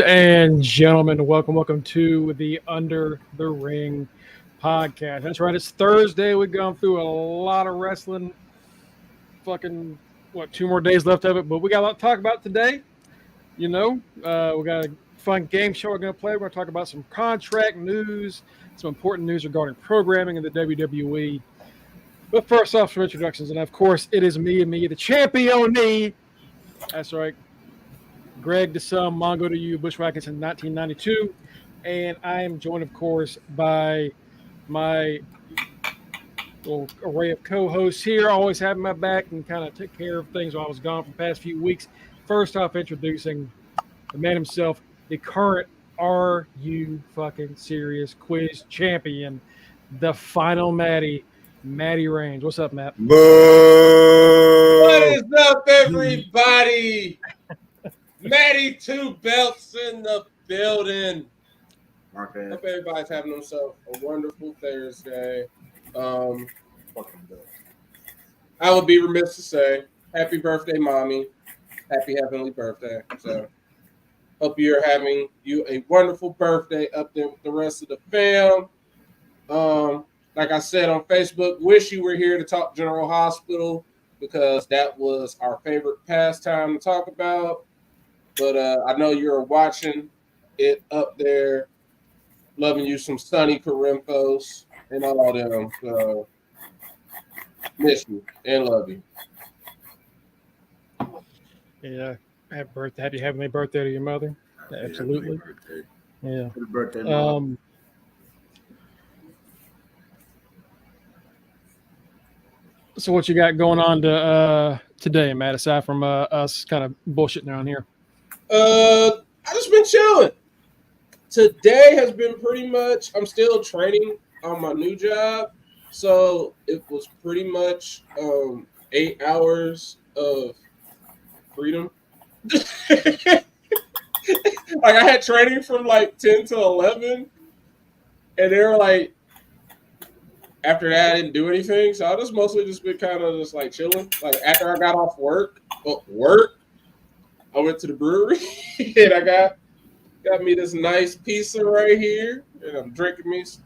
and gentlemen, welcome to the Under the Ring podcast. That's right, it's Thursday. We've gone through a lot of wrestling. Fucking, 2 more days left of it, but we got a lot to talk about today. We got a fun game show we're going to play. We're going to talk about some contract news, some important news regarding programming in the WWE. But first off, some introductions, and of course, it is me, the champion. That's right. Greg to some, Mongo to you, Bushwhackers in 1992. And I am joined, of course, by my little array of co-hosts here, always having my back and kind of took care of things while I was gone for the past few weeks. First off, introducing the man himself, the current Are You Fucking Serious quiz champion, the final Matty Range. What's up, Matt? Boo! What is up, everybody? Matty, 2 belts in the building. Hope everybody's having themselves a wonderful Thursday. I would be remiss to say happy birthday, mommy. Happy heavenly birthday. So hope you're having a wonderful birthday up there with the rest of the fam. Like I said on Facebook, wish you were here to talk General Hospital because that was our favorite pastime to talk about. But I know you're watching it up there, loving you some Sonny Corinthos and all them. So miss you and love you. Yeah, happy heavenly birthday to your mother. Absolutely. Yeah. Happy birthday, Mom. So what you got going on today, Matt, aside from us kind of bullshitting around here? I just been chilling. Today has been pretty much, I'm still training on my new job. So it was pretty much 8 hours of freedom. Like I had training from like 10 to 11. And they were like, after that, I didn't do anything. So I just mostly just been kind of just like chilling. Like after I got off work, I went to the brewery and I got me this nice pizza right here. And I'm drinking me some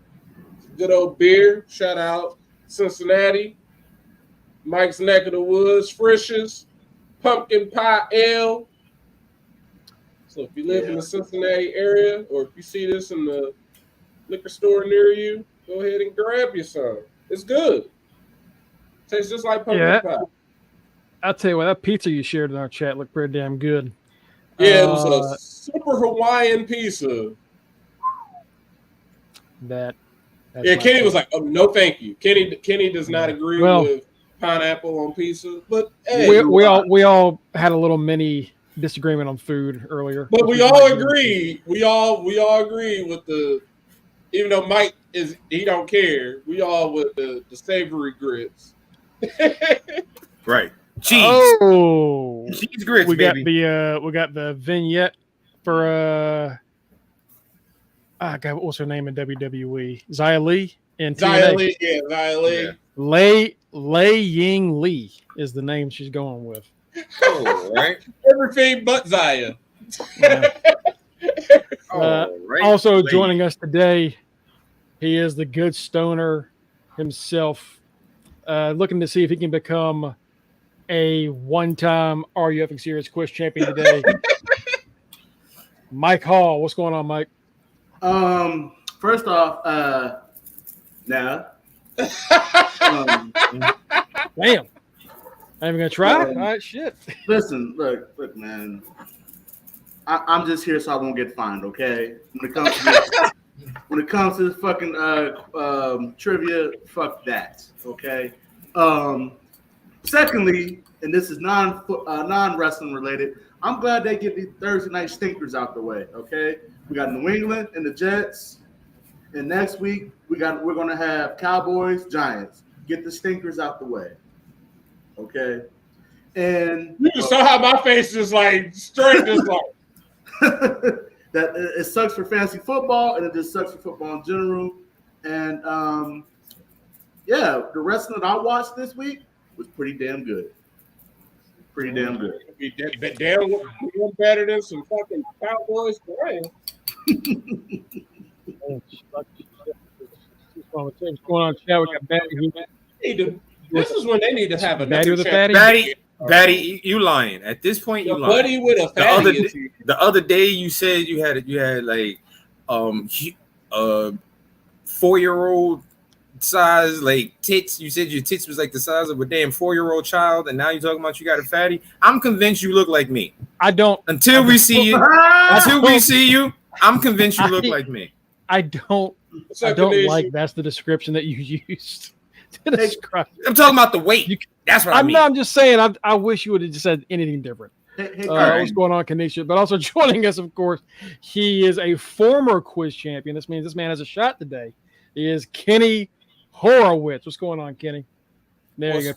good old beer. Shout out Cincinnati, Mike's Neck of the Woods, Frisch's, Pumpkin Pie Ale. So if you live in the Cincinnati area or if you see this in the liquor store near you, go ahead and grab you some. It's good. Tastes just like pumpkin pie. I'll tell you what, that pizza you shared in our chat looked pretty damn good. Yeah, it was a super Hawaiian pizza. Kenny was like, "Oh no, thank you." Kenny does not agree with pineapple on pizza, but hey, we all had a little mini disagreement on food earlier. But we all agree. We all agree with the. Even though Mike he don't care. We all with the savory grits. Right. Cheese. Oh, cheese grits. We baby. we got the vignette for God, what's her name in WWE? Xia Li in TNA. Xia Li. Lei Ying Li is the name she's going with. Oh, right. Everything but Xia. Yeah. Right. Also joining us today, he is the good stoner himself, looking to see if he can become a one-time Are You Fking Serious quiz champion today. Mike Hall, what's going on, Mike? First off, damn. I'm gonna try. All right, shit. Listen, look, man. I'm just here so I won't get fined, okay? When it comes to this fucking trivia, fuck that, okay? Secondly, and this is non-wrestling related, I'm glad they get these Thursday night stinkers out the way, okay? We got New England and the Jets, and next week we're gonna have Cowboys, Giants. Get the stinkers out the way, okay? And you just saw how my face is like straight, just like. That it sucks for fantasy football and it just sucks for football in general. And the wrestling that I watched this week was pretty damn good. Pretty damn good. Be damn better than some fucking Cowboys playing. What's going on, chat? We got Batty. This is when they need to have a Batty with a fatty. Batty, you lying. At this point, you lying. Buddy with a fatty. The other day, you said you had like 4-year-old size like tits. You said your tits was like the size of a damn 4-year-old child, and now you're talking about you got a fatty. I'm convinced you look like me. I don't. Until we see you, I'm convinced you look like me. I don't like that's the description that you used to describe. I'm talking about the weight. That's what I mean. I'm just saying. I wish you would have just said anything different. What's going on, Kanisha? But also joining us, of course, he is a former quiz champion. This means this man has a shot today. He is Kenny Horowitz. What's going on, Kenny? What's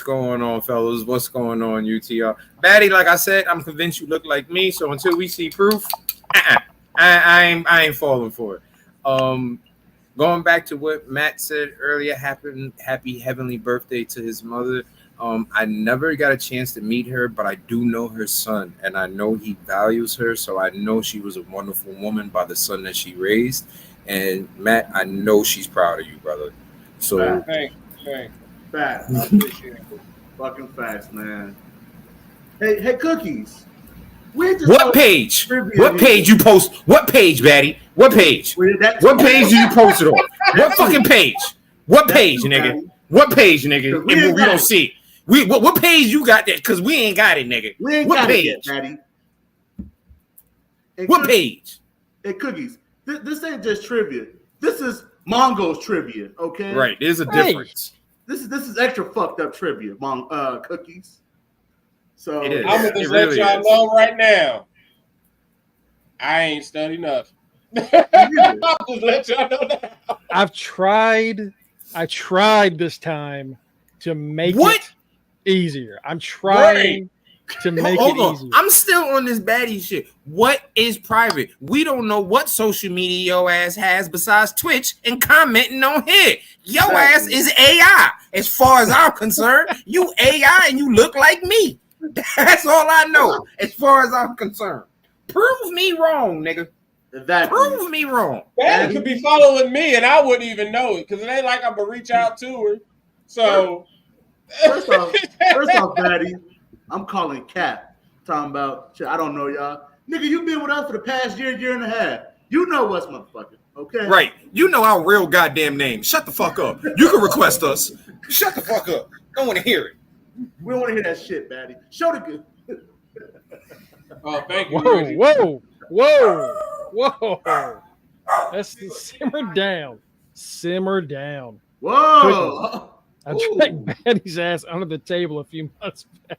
going on, fellas? What's going on, UTR? Batty, like I said, I'm convinced you look like me. So until we see proof, I ain't falling for it. Going back to what Matt said earlier, happy heavenly birthday to his mother. I never got a chance to meet her, but I do know her son, and I know he values her. So I know she was a wonderful woman by the son that she raised. And Matt, I know she's proud of you, brother. So thanks. Fast. I appreciate it. Fucking fast, man. Hey, Cookies. What page? What page you post? What page, Batty? What page? What page do you post it on? What fucking page? What page, nigga? What page, nigga? We don't see. What page you got that? Because we ain't got it, nigga. We ain't got it yet, Batty. What page? Hey, Cookies. This ain't just trivia. This is Mongo's trivia, okay? Right. There's a difference. This is extra fucked up trivia, Cookies. So I'm gonna just let y'all know right now. I ain't studied enough. I'll just let y'all know that. I tried this time to make it easier. I'm trying to make it easier. I'm still on this baddie shit. What is private? We don't know what social media your ass has besides Twitch and commenting on here. Your ass is AI. As far as I'm concerned, you AI and you look like me. That's all I know as far as I'm concerned. Prove me wrong, nigga. Prove me wrong. Batty could be following me and I wouldn't even know it because it ain't like I'm gonna reach out to her. So first off, Batty, I'm calling Cap. Talking about shit, I don't know y'all. Nigga, you been with us for the past year and a half. You know what's motherfucking, okay? Right. You know our real goddamn name. Shut the fuck up. You can request us. Shut the fuck up. Don't want to hear it. We don't want to hear that shit, Batty. Show the good. Oh, thank you. Whoa. That's simmer down. Whoa. I dragged Batty's ass under the table a few months back.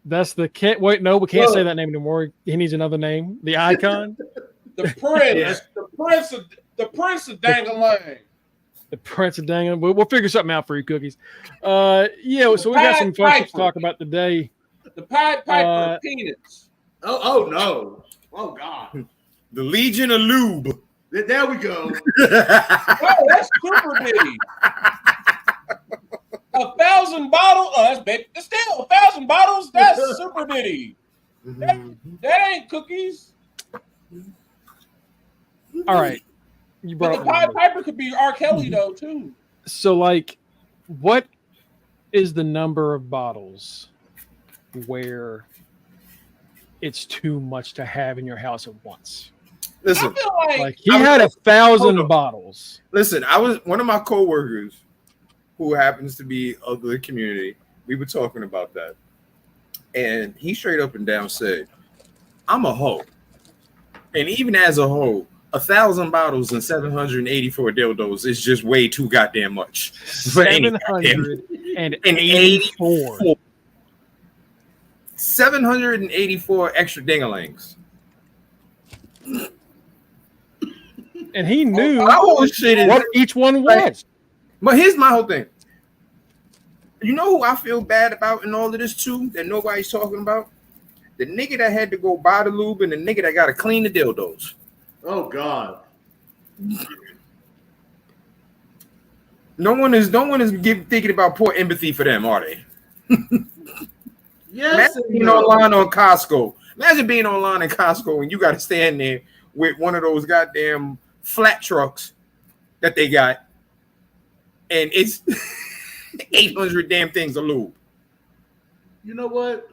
That's the kid. Wait, no, we can't say that name anymore. He needs another name. The icon. The prince. The prince of Dangalang. The Prince of Dang. We'll figure something out for you, Cookies. So we got some fun to talk about today. The Pied Piper peanuts. Oh no. Oh God. The Legion of Lube. There we go. Oh, that's super bitty. 1,000 bottles. Oh, that's big. Still 1,000 bottles. That's super bitty. That ain't cookies. All right. But the Pied Piper could be R. Kelly though too. So, like, what is the number of bottles where it's too much to have in your house at once? Listen, I feel like he had 1,000 bottles. Listen, I was one of my coworkers who happens to be of the community. We were talking about that, and he straight up and down said, "I'm a hoe," and even as a hoe, 1,000 bottles and 784 dildos is just way too goddamn much. 784. 784 extra dingalings. And he knew what each one was. But here's my whole thing. You know who I feel bad about in all of this too, that nobody's talking about? The nigga that had to go buy the lube and the nigga that got to clean the dildos. Oh God. No one is thinking about poor empathy for them, are they? Yes. Imagine being online on Costco. Imagine being online in Costco and you got to stand there with one of those goddamn flat trucks that they got, and it's 800 damn things of lube. You know what?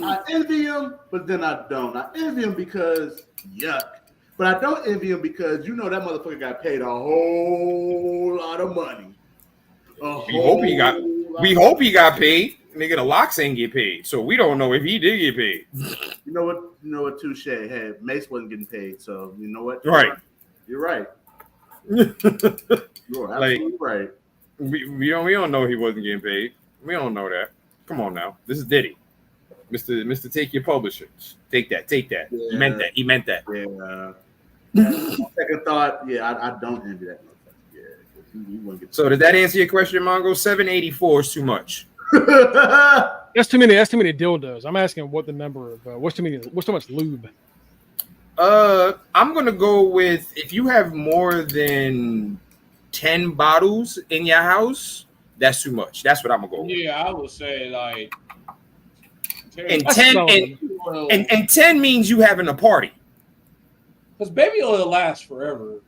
I envy him, but then I don't. I envy him because yuck. But I don't envy him because that motherfucker got paid a whole lot of money. We hope he got paid. Nigga, the locks ain't get paid, so we don't know if he did get paid. You know what? Touche. Hey, Mace wasn't getting paid, so you know what? Right. You're right. You're absolutely right. We don't know he wasn't getting paid. We don't know that. Come on now. This is Diddy. Mr. Take your publishers. Take that. Yeah. He meant that. Yeah. Second thought, I don't envy that motherfucker. Yeah. He wouldn't get So did that answer your question, Mongo? 784 is too much. That's too many dildos. I'm asking what the number of what's too much lube? I'm gonna go with if you have more than 10 bottles in your house, that's too much. That's what I'm gonna go with. Yeah, I would say like 10. And 10 means you having a party. Because baby oil lasts forever.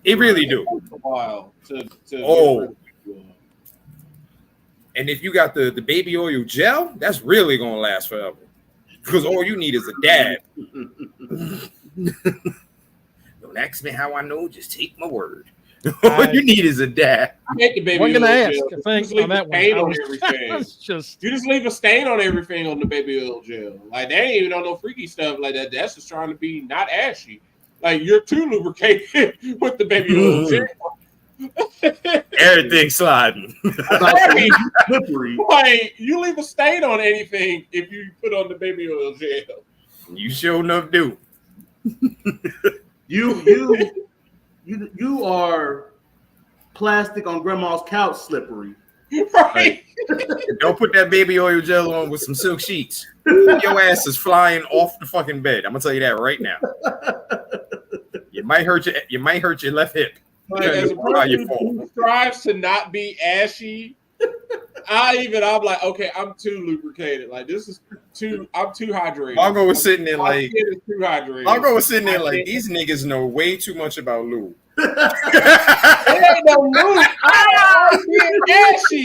It really do. It takes a while to and if you got the baby oil gel, that's really gonna last forever. Because all you need is a dab. Don't ask me how I know, just take my word. All you need is a dab. I hate the baby oil gel. I think on that one. You just leave a stain on everything on the baby oil gel. Like they ain't even on no freaky stuff like that. That's just trying to be not ashy. Like you're too lubricated with the baby oil gel. Everything sliding. Like you leave a stain on anything if you put on the baby oil gel. You sure enough do. You are plastic on grandma's couch slippery. Right. Don't put that baby oil gel on with some silk sheets. Your ass is flying off the fucking bed. I'm gonna tell you that right now. You might hurt your left hip. Like, as a person who strives to not be ashy, I'm like, okay, I'm too lubricated. Like I'm too hydrated. Mongo was sitting there like, too hydrated. Mongo was sitting there like, these niggas know way too much about lube. It ain't no lube. I'm being ashy.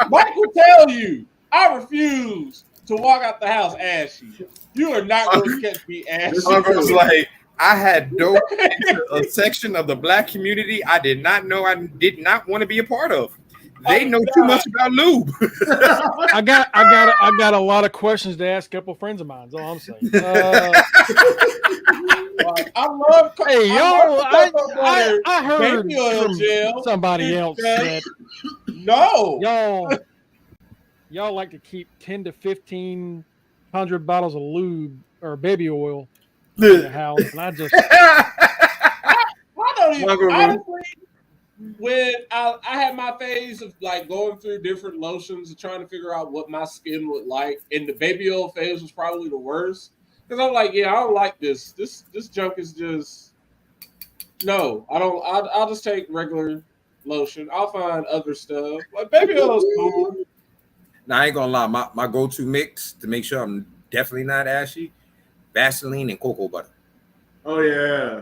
Mike will tell you, I refuse to walk out the house ashy. You are not going to catch me ashy. Mongo was like, I had dope into a section of the black community I did not know I did not want to be a part of. They know too much about lube. I got a lot of questions to ask a couple friends of mine. That's all I'm saying. I love. Hey, I heard baby oil from gel. somebody else that no, y'all like to keep 10 to 1,500 bottles of lube or baby oil in the house, and I don't even honestly. When I had my phase of like going through different lotions and trying to figure out what my skin would like, and the baby oil phase was probably the worst because I'm like, I don't like this. This junk is just no. I don't. I'll just take regular lotion. I'll find other stuff. Like baby oil is cool. Now I ain't gonna lie. My go-to mix to make sure I'm definitely not ashy: Vaseline and cocoa butter. Oh yeah.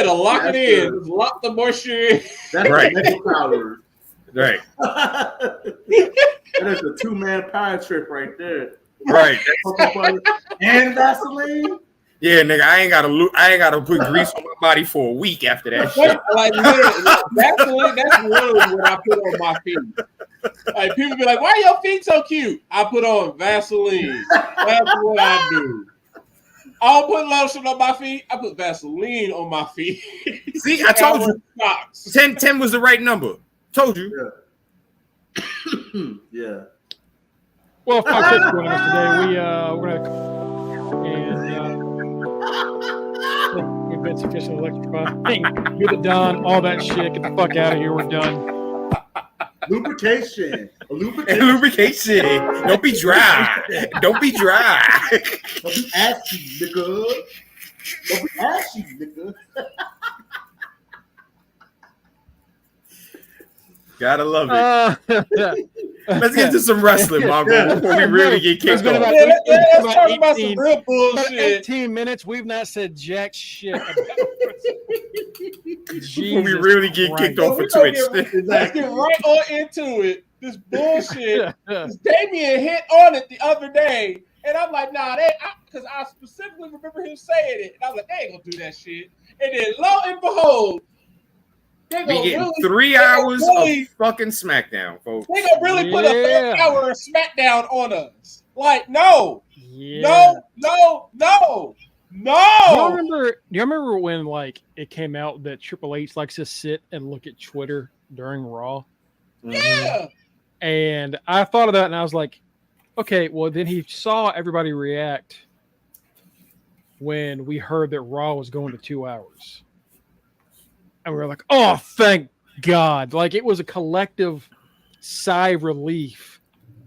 To lock it in. Just lock the moisture in. That's right. Power. Right. That is a 2-man power trip right there. Right. And Vaseline. Yeah, nigga, I ain't gotta put grease on my body for a week after that shit. Like Vaseline, that's literally what I put on my feet. Like people be like, "Why are your feet so cute?" I put on Vaseline. That's what I do. I don't put lotion on my feet. I put Vaseline on my feet. See, I told you. 10 was the right number. Told you. Yeah. Well, fuck this going on today. We're gonna events official electrifying. You're the Don. All that shit. Get the fuck out of here. We're done. Lubrication. Lubrication. Don't be dry. Don't be dry. Don't be ashy, nigga. Don't be ashy, nigga. Gotta love it. Let's get to some wrestling, Mongo, Yeah. before we really get kicked off. Let's talk about some real bullshit. 18 minutes, we've not said jack shit about Before we really get kicked off of Twitch. Let's get right on into it. This bullshit. This Damien hit on it the other day, and I'm like, nah, because I specifically remember him saying it, and I was like, they ain't gonna do that shit. And then lo and behold, we getting 3 hours of fucking SmackDown, folks. They gonna really put a third hour of SmackDown on us. Like, no. No. Do you remember when like it came out that Triple H likes to sit and look at Twitter during Raw? Yeah. And I thought of that and I was like, okay, well then he saw everybody react when we heard that Raw was going to 2 hours. And we were like, oh, thank God. Like it was a collective sigh of relief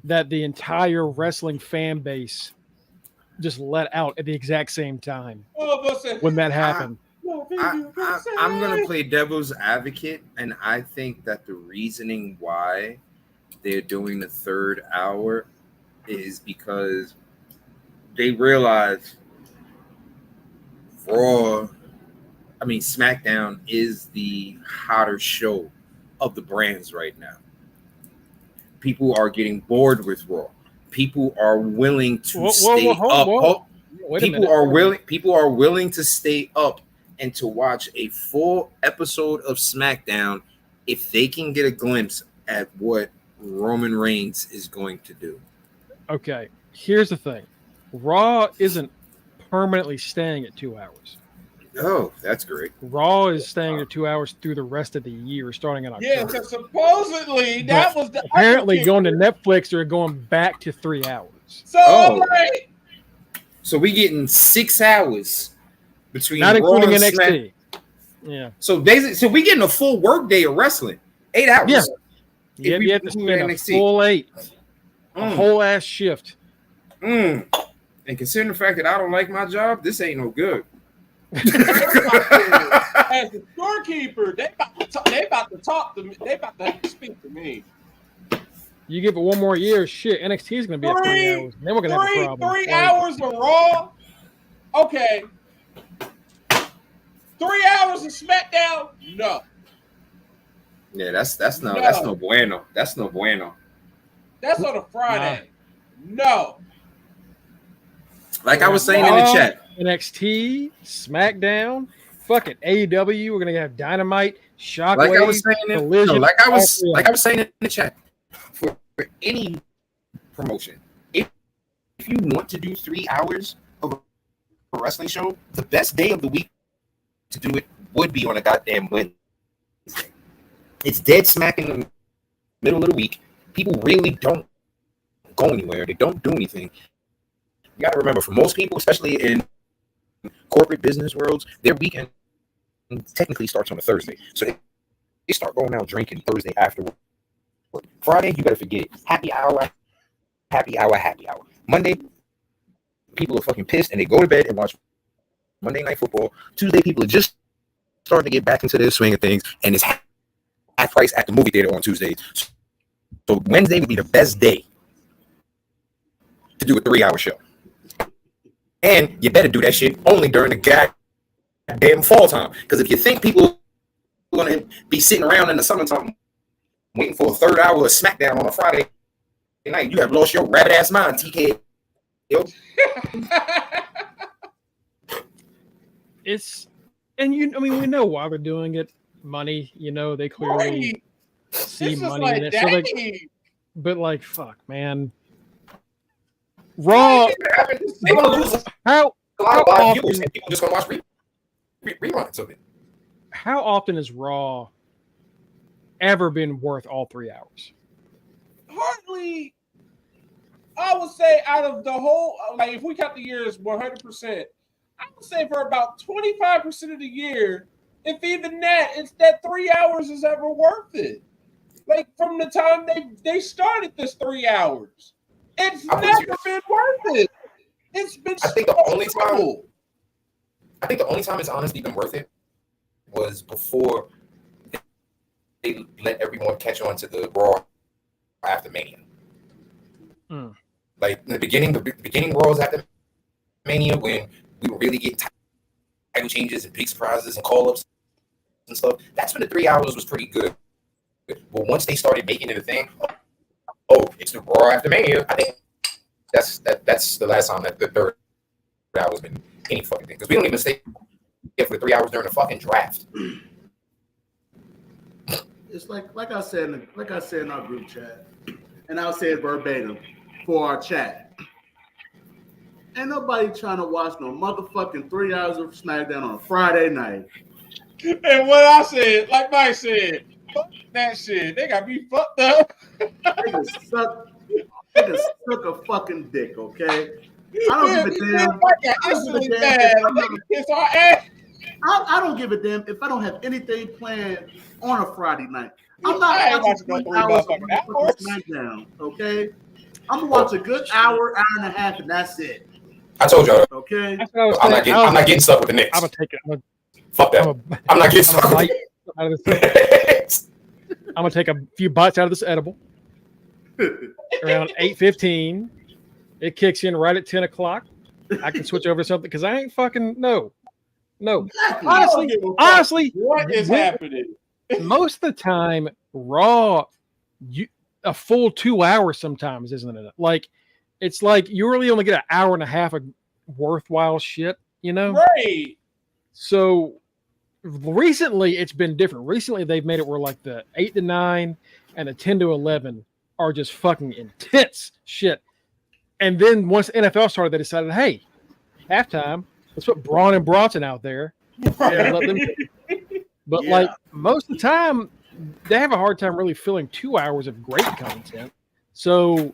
that the entire wrestling fan base just let out at the exact same time when that happened. I'm going to play devil's advocate, and I think that the reasoning why they're doing the third hour is because they realize SmackDown is the hotter show of the brands right now. People are getting bored with Raw. People are willing to stay up. People are willing to stay up and to watch a full episode of SmackDown if they can get a glimpse at what Roman Reigns is going to do. Okay, here's the thing. Raw isn't permanently staying at 2 hours. Oh, that's great. Raw is staying at 2 hours through the rest of the year, starting in October. Yeah, because supposedly that was the apparently going to Netflix. They're going back to 3 hours. So we getting 6 hours between not Raw including and NXT. Yeah. So basically, we getting a full work day of wrestling. 8 hours. Yeah. You have to spend a full 8, a whole ass shift. And considering the fact that I don't like my job, this ain't no good. As the scorekeeper, they about to talk to me. They about to speak to me. You give it one more year, shit. NXT is going to be at 3 hours. Then we're going to have a problem. 3 hours of Raw. Okay. 3 hours of SmackDown. No. Yeah, that's no bueno. That's no bueno. That's on a Friday. No. Like I was saying in the chat. NXT, SmackDown, fucking AEW. We're gonna have Dynamite, Shockwave, like I was saying in the chat. For any promotion, if you want to do 3 hours of a wrestling show, the best day of the week to do it would be on a goddamn Wednesday. It's dead smack in the middle of the week. People really don't go anywhere. They don't do anything. You got to remember, for most people, especially in corporate business worlds, their weekend technically starts on a Thursday. So they start going out drinking Thursday after work. Friday, you better forget it. Happy hour. Monday, people are fucking pissed and they go to bed and watch Monday Night Football. Tuesday, people are just starting to get back into their swing of things, and it's half price at the movie theater on Tuesdays. So Wednesday would be the best day to do a 3 hour show. And you better do that shit only during the goddamn fall time. Because if you think people are going to be sitting around in the summertime waiting for a third hour of SmackDown on a Friday night, you have lost your rabbit ass mind, TK. We know why they're doing it. Money, they clearly see money in it. So but like, fuck, man. Raw. How often? People just gonna watch reruns of it. How often has Raw ever been worth all 3 hours? Hardly. I would say out of the whole, like if we count the years 100%, I would say for about 25% of the year, if even that, it's that 3 hours is ever worth it. Like from the time they started this 3 hours, it's never been worth it. It's been. I think the only time it's honestly been worth it was before let everyone catch on to the Raw after Mania. Like in the beginning Raws after Mania, when we were really getting title changes and big surprises and call-ups and stuff, that's when the 3 hours was pretty good. But once they started making it a thing, it's the Raw after Mania, I think that's the last time that the third hour's been any fucking thing. Because we don't even stay here for 3 hours during the fucking draft. It's like I said in our group chat, and I'll say it verbatim for our chat. Ain't nobody trying to watch no motherfucking 3 hours of SmackDown on a Friday night. And what I said, like Mike said, fuck that shit. They got me fucked up. They can suck a fucking dick, okay? I don't give a damn. I don't give a damn if I don't have anything planned on a Friday night. I'm not watching 3 hours of SmackDown, okay? I'm gonna watch a good hour and a half, and that's it. I told y'all. Okay. I'm not getting stuck with the Knicks. I'm gonna take it. Fuck that. I'm not getting stuck with it. I'm gonna take a few bites out of this edible. Around 8:15, it kicks in right at 10 o'clock. I can switch over to something because I ain't fucking no. Honestly, what is happening? Most of the time, Raw, a full 2 hours sometimes, isn't it? Like, it's like you really only get an hour and a half of worthwhile shit, you know? Right. So recently, it's been different. Recently, they've made it where like the 8 to 9 and the 10 to 11 are just fucking intense shit. And then once NFL started, they decided, hey, halftime, let's put Braun and Bronson out there. And let them. But like most of the time, they have a hard time really filling 2 hours of great content. So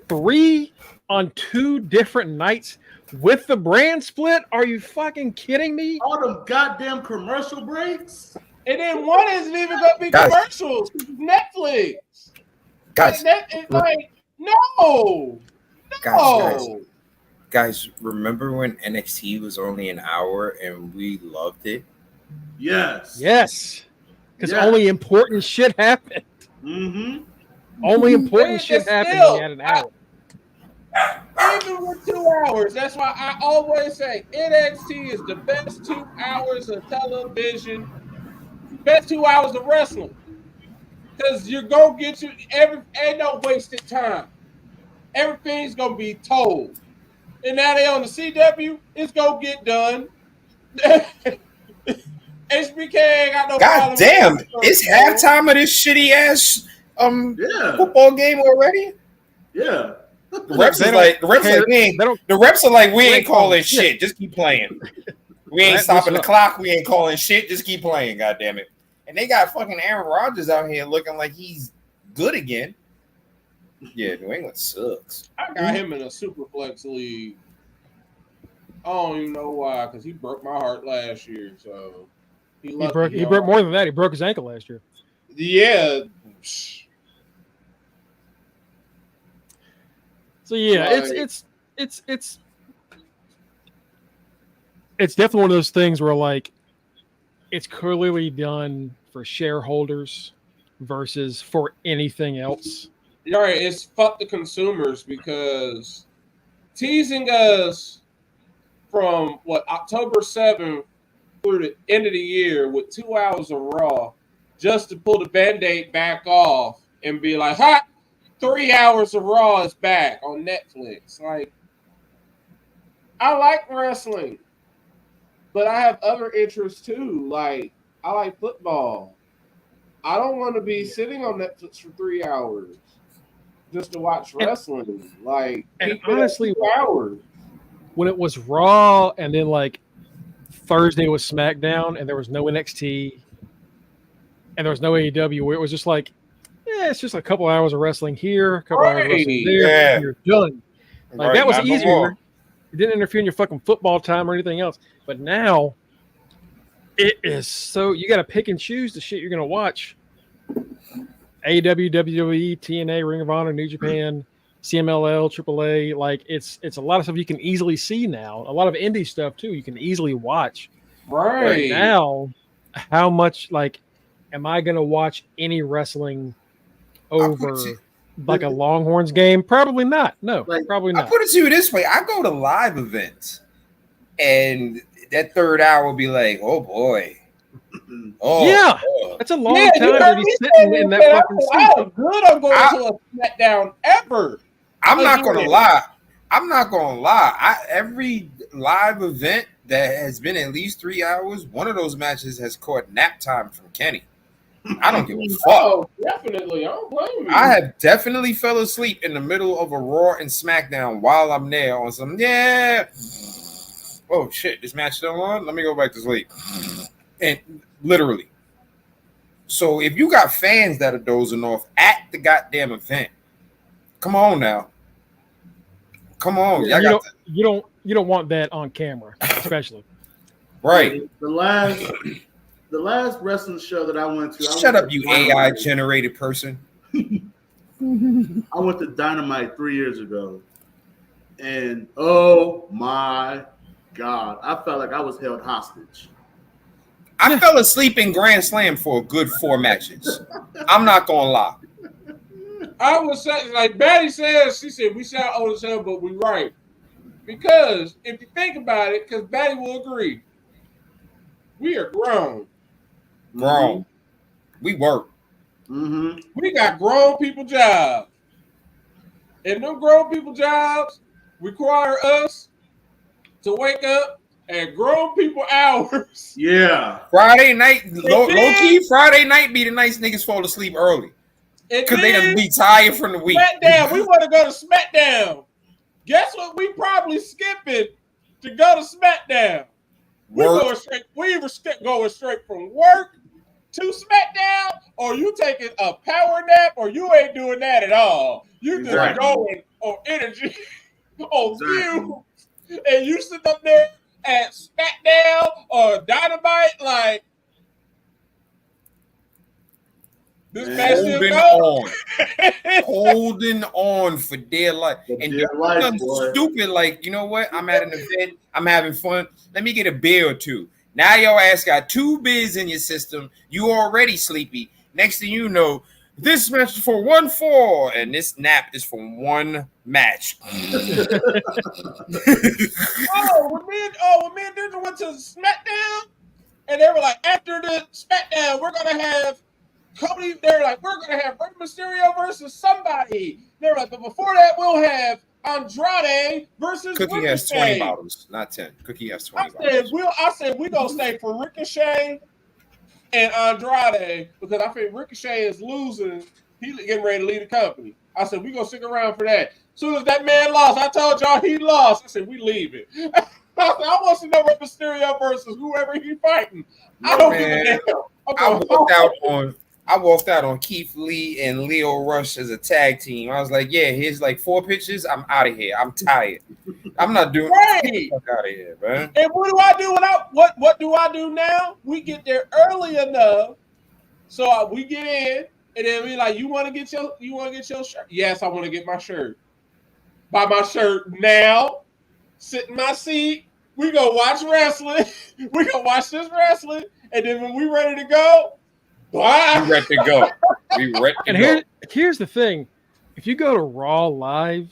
3 on 2 different nights with the brand split? Are you fucking kidding me? All them goddamn commercial breaks. And then one isn't even gonna be commercials. Netflix. Guys, no. Guys, remember when NXT was only an hour and we loved it? Yes. Because only important shit happened. Mm-hmm. Only important shit happened when you had an hour. Even with 2 hours, that's why I always say NXT is the best 2 hours of television, best 2 hours of wrestling. Because you're going to get ain't no wasted time. Everything's going to be told. And now they on the CW, it's going to get done. HBK ain't got no God damn, it's halftime of this shitty ass football game already? Yeah. The reps are like, we ain't calling shit. Just keep playing. We ain't stopping the clock. We ain't calling shit. Just keep playing, goddammit. And they got fucking Aaron Rodgers out here looking like he's good again. Yeah, New England sucks. I got him in a Superflex league. I don't even know why, because he broke my heart last year. So he broke more than that. He broke his ankle last year. Yeah. So yeah, it's definitely one of those things where like it's clearly done for shareholders versus for anything else. All right, it's fuck the consumers because teasing us from October 7th through the end of the year with 2 hours of Raw just to pull the Band-Aid back off and be like, ha! 3 hours of Raw is back on Netflix. Like, I like wrestling, but I have other interests too. Like, I like football. I don't want to be sitting on Netflix for 3 hours just to watch wrestling. And honestly, 2 hours. When it was Raw and then like Thursday was SmackDown and there was no NXT and there was no AEW, where it was just like, it's just a couple hours of wrestling here, a couple hours of wrestling there, and you're done. Like that was easier. It didn't interfere in your fucking football time or anything else. But now it is so you got to pick and choose the shit you're going to watch. AEW, WWE, TNA, Ring of Honor, New Japan, CMLL, AAA. Like it's a lot of stuff you can easily see now. A lot of indie stuff too. You can easily watch. Right now, how much like am I going to watch any wrestling over like a Longhorns game? Probably not. No, probably not. I put it to you this way. I go to live events and that third hour will be like, oh boy. Oh, yeah. That's a long time to be sitting in that fucking seat. How good I'm going to a SmackDown ever. I'm not going to lie. Every live event that has been at least 3 hours, one of those matches has caught nap time from Kenny. I don't give a fuck. Oh, definitely. I don't blame you. I have definitely fell asleep in the middle of a Raw and SmackDown while I'm there on some, oh shit, this match still on? Let me go back to sleep. And literally. So if you got fans that are dozing off at the goddamn event, come on now. Come on. You don't want that on camera, especially. Right. The last wrestling show that I went to. Shut up, you AI generated person. I went to Dynamite 3 years ago, and oh my God, I felt like I was held hostage. I fell asleep in Grand Slam for a good 4 matches. I'm not gonna lie. I was saying, like Batty says, she said we sound old as hell, but we right. Because if you think about it, because Batty will agree, we are grown. Grown. We work. Mm-hmm. We got grown people jobs. And them grown people jobs require us to wake up at grown people hours. Yeah. Friday night, low key, Friday night be the nights niggas fall asleep early. Because they done be tired from the week. SmackDown, we want to go to We Guess what? We probably skipping to go to SmackDown. We going straight from work to SmackDown, or you taking a power nap, or you ain't doing that at all. You just going on energy, on view, and you sit up there at SmackDown or Dynamite like. This holding on for dear life. And you're stupid, like, you know what? I'm at an event, I'm having fun. Let me get a beer or two. Now your ass got 2 beers in your system. You already sleepy. Next thing you know, this match is for 1 fall, and this nap is for 1 match. when me and Denver went to SmackDown, and they were like, after the SmackDown, we're gonna have Cody. They're like, we're gonna have Rey Mysterio versus somebody. They're like, but before that, we'll have Andrade versus Cookie Ricochet. has 20 bottles, not 10. Cookie has 20 bottles. I said we're gonna stay for Ricochet and Andrade because I think Ricochet is losing. He's getting ready to leave the company. I said we're gonna stick around for that. As soon as that man lost, I told y'all he lost. I said we leave it. I want to know Rey Mysterio versus whoever he's fighting. I don't give a damn. I walked out on Keith Lee and Leo Rush as a tag team. I was like, yeah, here's like 4 pitches. I'm out of here. I'm tired. I'm not doing right. Fuck out of here, man. And what do I do what do I do now? We get there early enough so we get in and then we like, you want to get your shirt? Yes, I want to get my shirt. Buy my shirt now. Sit in my seat. We go watch wrestling. We go watch this wrestling, and then when we ready to go. Wow. We ready to go. Here's the thing: if you go to Raw live,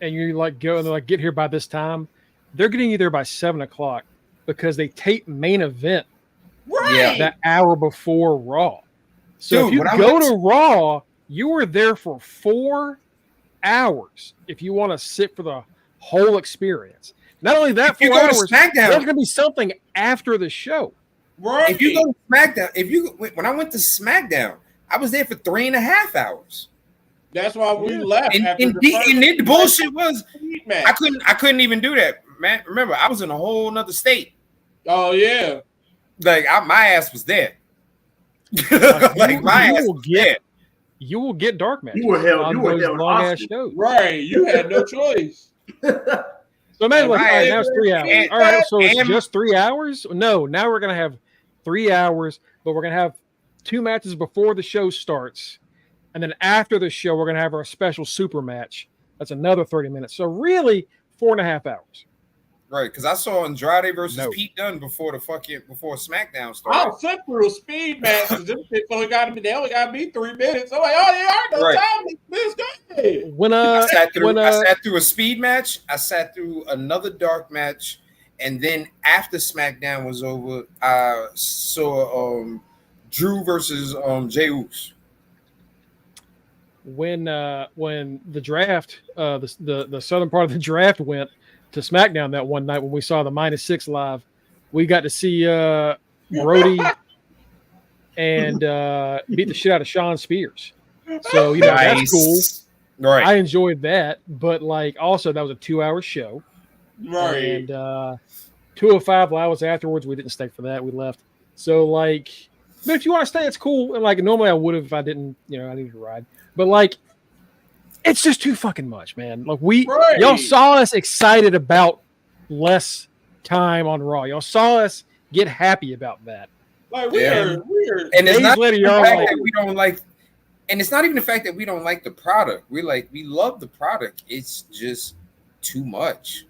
and you like go and like get here by this time, they're getting you there by 7:00 because they tape main event that hour before Raw. So if you go to Raw, you were there for 4 hours if you want to sit for the whole experience. Not only that, 4 hours. There's going to be something after the show. Right. If you go to SmackDown, when I went to SmackDown, I was there for 3.5 hours. That's why we left. And the bullshit was I couldn't even do that, man. Remember, I was in a whole nother state. Oh yeah, like my ass was there. Like my ass was there. You will get dark matches. You were held long ass shows. Right, you had no choice. So imagine now it's 3 hours. All right, so it's just 3 hours? No, now we're gonna have 3 hours, but we're gonna have 2 matches before the show starts, and then after the show, we're gonna have our special super match. That's another 30 minutes. So really, 4.5 hours. Right, because I saw Andrade versus No. Pete Dunne before SmackDown I started. was sent through a speed match because them shit only got to be 3 minutes. I'm like, oh, there are no Right. time. This game. When I sat when through a speed match. I sat through another dark match, and then after SmackDown was over, I saw Drew versus Jey Uso. when the draft, the southern part of the draft went to SmackDown that one night when we saw the -6 live, we got to see Brody and beat the shit out of Sean Spears. So that's cool. Right. I enjoyed that, but like also that was a 2-hour show, Right. and 205 hours afterwards we didn't stay for that. We left. So like, but if you want to stay, it's cool. And like normally I would have if I didn't, I needed to ride. But like, it's just too fucking much, man. Like y'all saw us excited about less time on Raw. Y'all saw us get happy about that. Like we are, and it's not later, the y'all fact like, that we don't like, and it's not even the fact that we don't like the product. We love the product. It's just too much.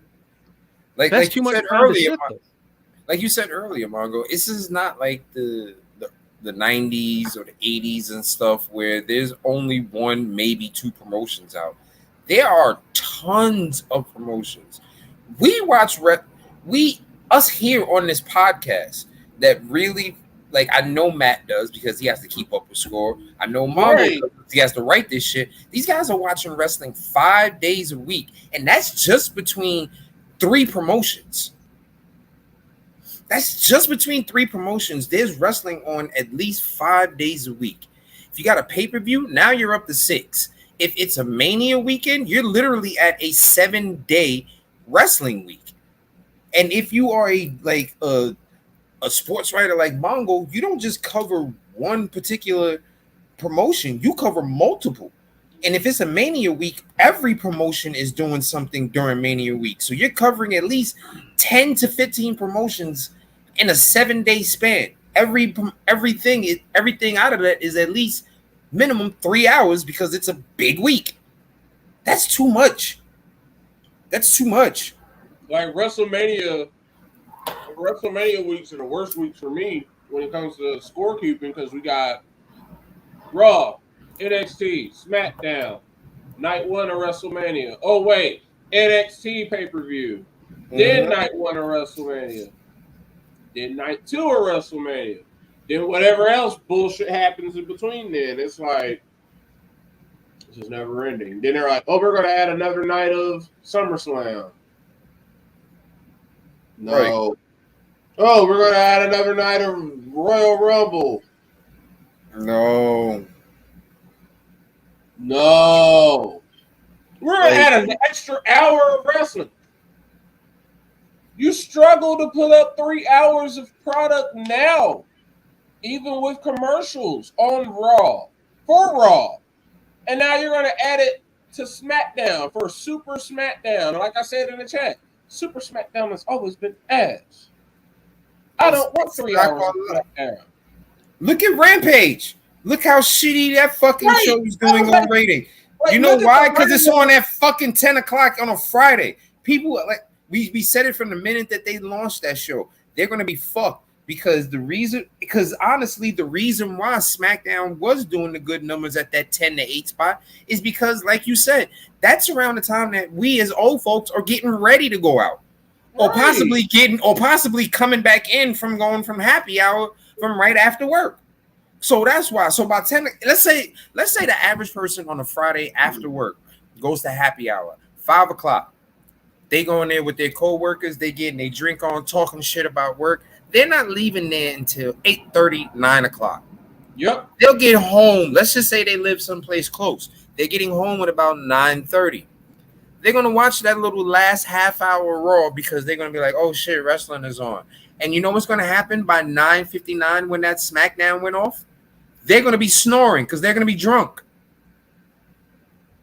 Like that's too much time earlier, to sit, like you said earlier, Mongo. This is not like the 90s or the 80s and stuff where there's only one, maybe two promotions out. There are tons of promotions. We watch us here on this podcast that really, like, I know Matt does because he has to keep up with score. I know Mongo does because he has to write this shit. These guys are watching wrestling 5 days a week, and that's just between 3 promotions. That's just between 3 promotions. There's wrestling on at least 5 days a week. If you got a pay-per-view, now you're up to 6. If it's a Mania weekend, you're literally at a 7-day wrestling week. And if you are a sports writer like Mongo, you don't just cover one particular promotion. You cover multiple. And if it's a Mania week, every promotion is doing something during Mania week. So you're covering at least 10 to 15 promotions in a 7-day span. Everything out of that is at least minimum 3 hours because it's a big week. That's too much. That's too much. Like WrestleMania weeks are the worst weeks for me when it comes to scorekeeping because we got Raw, NXT, SmackDown, Night 1 of WrestleMania. Oh, wait, NXT pay-per-view. Then Night 1 of WrestleMania. Then Night 2 of WrestleMania. Then whatever else bullshit happens in between then. It's like, it's just never ending. Then they're like, oh, we're going to add another night of SummerSlam. No. Right. Oh, we're going to add another night of Royal Rumble. No. We're going to add an extra hour of wrestling. You struggle to put up 3 hours of product now, even with commercials on Raw, for Raw. And now you're going to add it to SmackDown for Super SmackDown. Like I said in the chat, Super SmackDown has always been ass. I don't want 3 hours of SmackDown. Look at Rampage. Look how shitty that fucking show is doing on rating. You know why? Because it's on at fucking 10 o'clock on a Friday. People like we said it from the minute that they launched that show. They're gonna be fucked because honestly, the reason why SmackDown was doing the good numbers at that 10 to 8 spot is because, like you said, that's around the time that we as old folks are getting ready to go out. Or possibly coming back in from going from happy hour from right after work. So that's why. So by 10, let's say the average person on a Friday after work goes to happy hour, 5 o'clock. They go in there with their co-workers, they getting their drink on, talking shit about work. They're not leaving there until 8:30, 9 o'clock. Yep. They'll get home. Let's just say they live someplace close. They're getting home at about 9:30. They're going to watch that little last half hour Raw because they're going to be like, oh, shit, wrestling is on. And you know what's going to happen by 9:59 when that SmackDown went off? They're going to be snoring because they're going to be drunk.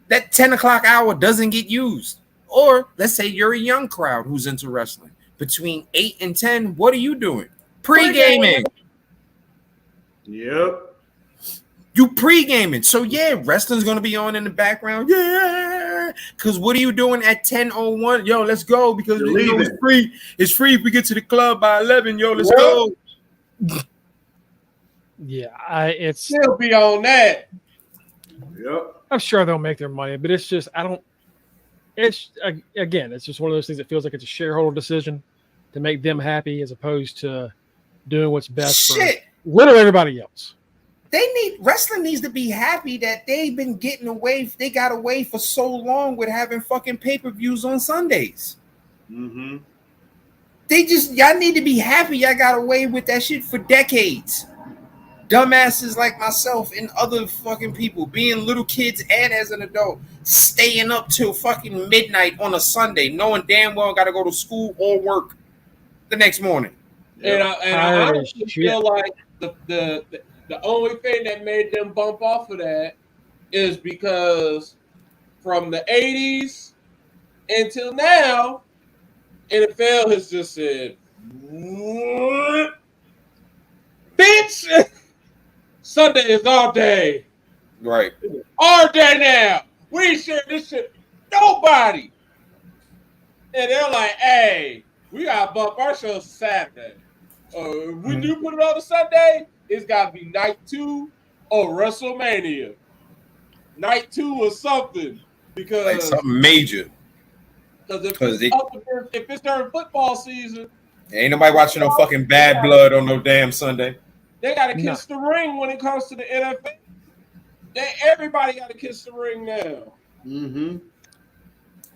That 10 o'clock hour doesn't get used. Or let's say you're a young crowd who's into wrestling. Between 8 and 10, what are you doing? Pre-gaming. Yep. You pre-gaming. So, yeah, wrestling's going to be on in the background. Yeah. Because what are you doing at 10:01? Yo, let's go because it's free. It's free if we get to the club by 11. Yo, let's go. Yeah, it's still be on that. Yep. I'm sure they'll make their money, but it's just it's again, it's just one of those things that feels like it's a shareholder decision to make them happy as opposed to doing what's best for literally everybody else. Wrestling needs to be happy that they've been getting away. They got away for so long with having fucking pay-per-views on Sundays. Mm-hmm. Y'all need to be happy y'all got away with that shit for decades. Dumbasses like myself and other fucking people, being little kids and as an adult, staying up till fucking midnight on a Sunday, knowing damn well got to go to school or work the next morning. And I honestly feel like the only thing that made them bump off of that is because from the 80s until now, NFL has just said, bitch, Sunday is our day. Right. Our day now. We ain't sharing this shit with nobody. And they're like, hey, we got to bump our show Saturday. If we do put it on a Sunday, it's got to be night 2 or WrestleMania. Night 2 or something. Because like something major. Because if it's during football season, ain't nobody watching no fucking Bad Blood on no damn Sunday. They got to kiss the ring when it comes to the NFL. Everybody got to kiss the ring now. Mm-hmm.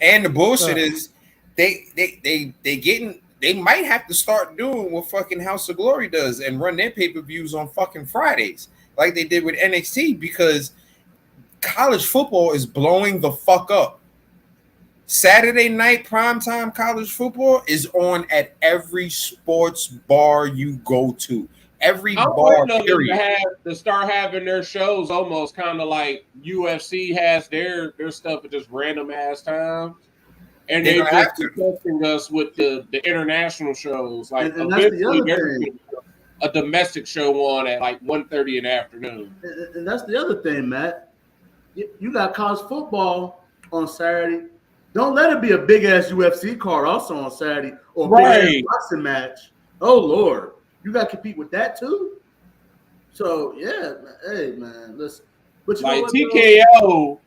And the bullshit is they might have to start doing what fucking House of Glory does and run their pay-per-views on fucking Fridays like they did with NXT, because college football is blowing the fuck up. Saturday night primetime college football is on at every sports bar you go to. Every bar, period. To start having their shows almost kind of like UFC has their stuff at just random ass times. And they're just testing us with the international shows. Like and that's the other thing. A domestic show on at like 1:30 in the afternoon. And that's the other thing, Matt. You got college football on Saturday. Don't let it be a big ass UFC card also on Saturday or a big ass boxing match. Oh Lord, you got to compete with that too. So yeah, hey man, listen. But you like know what, TKO,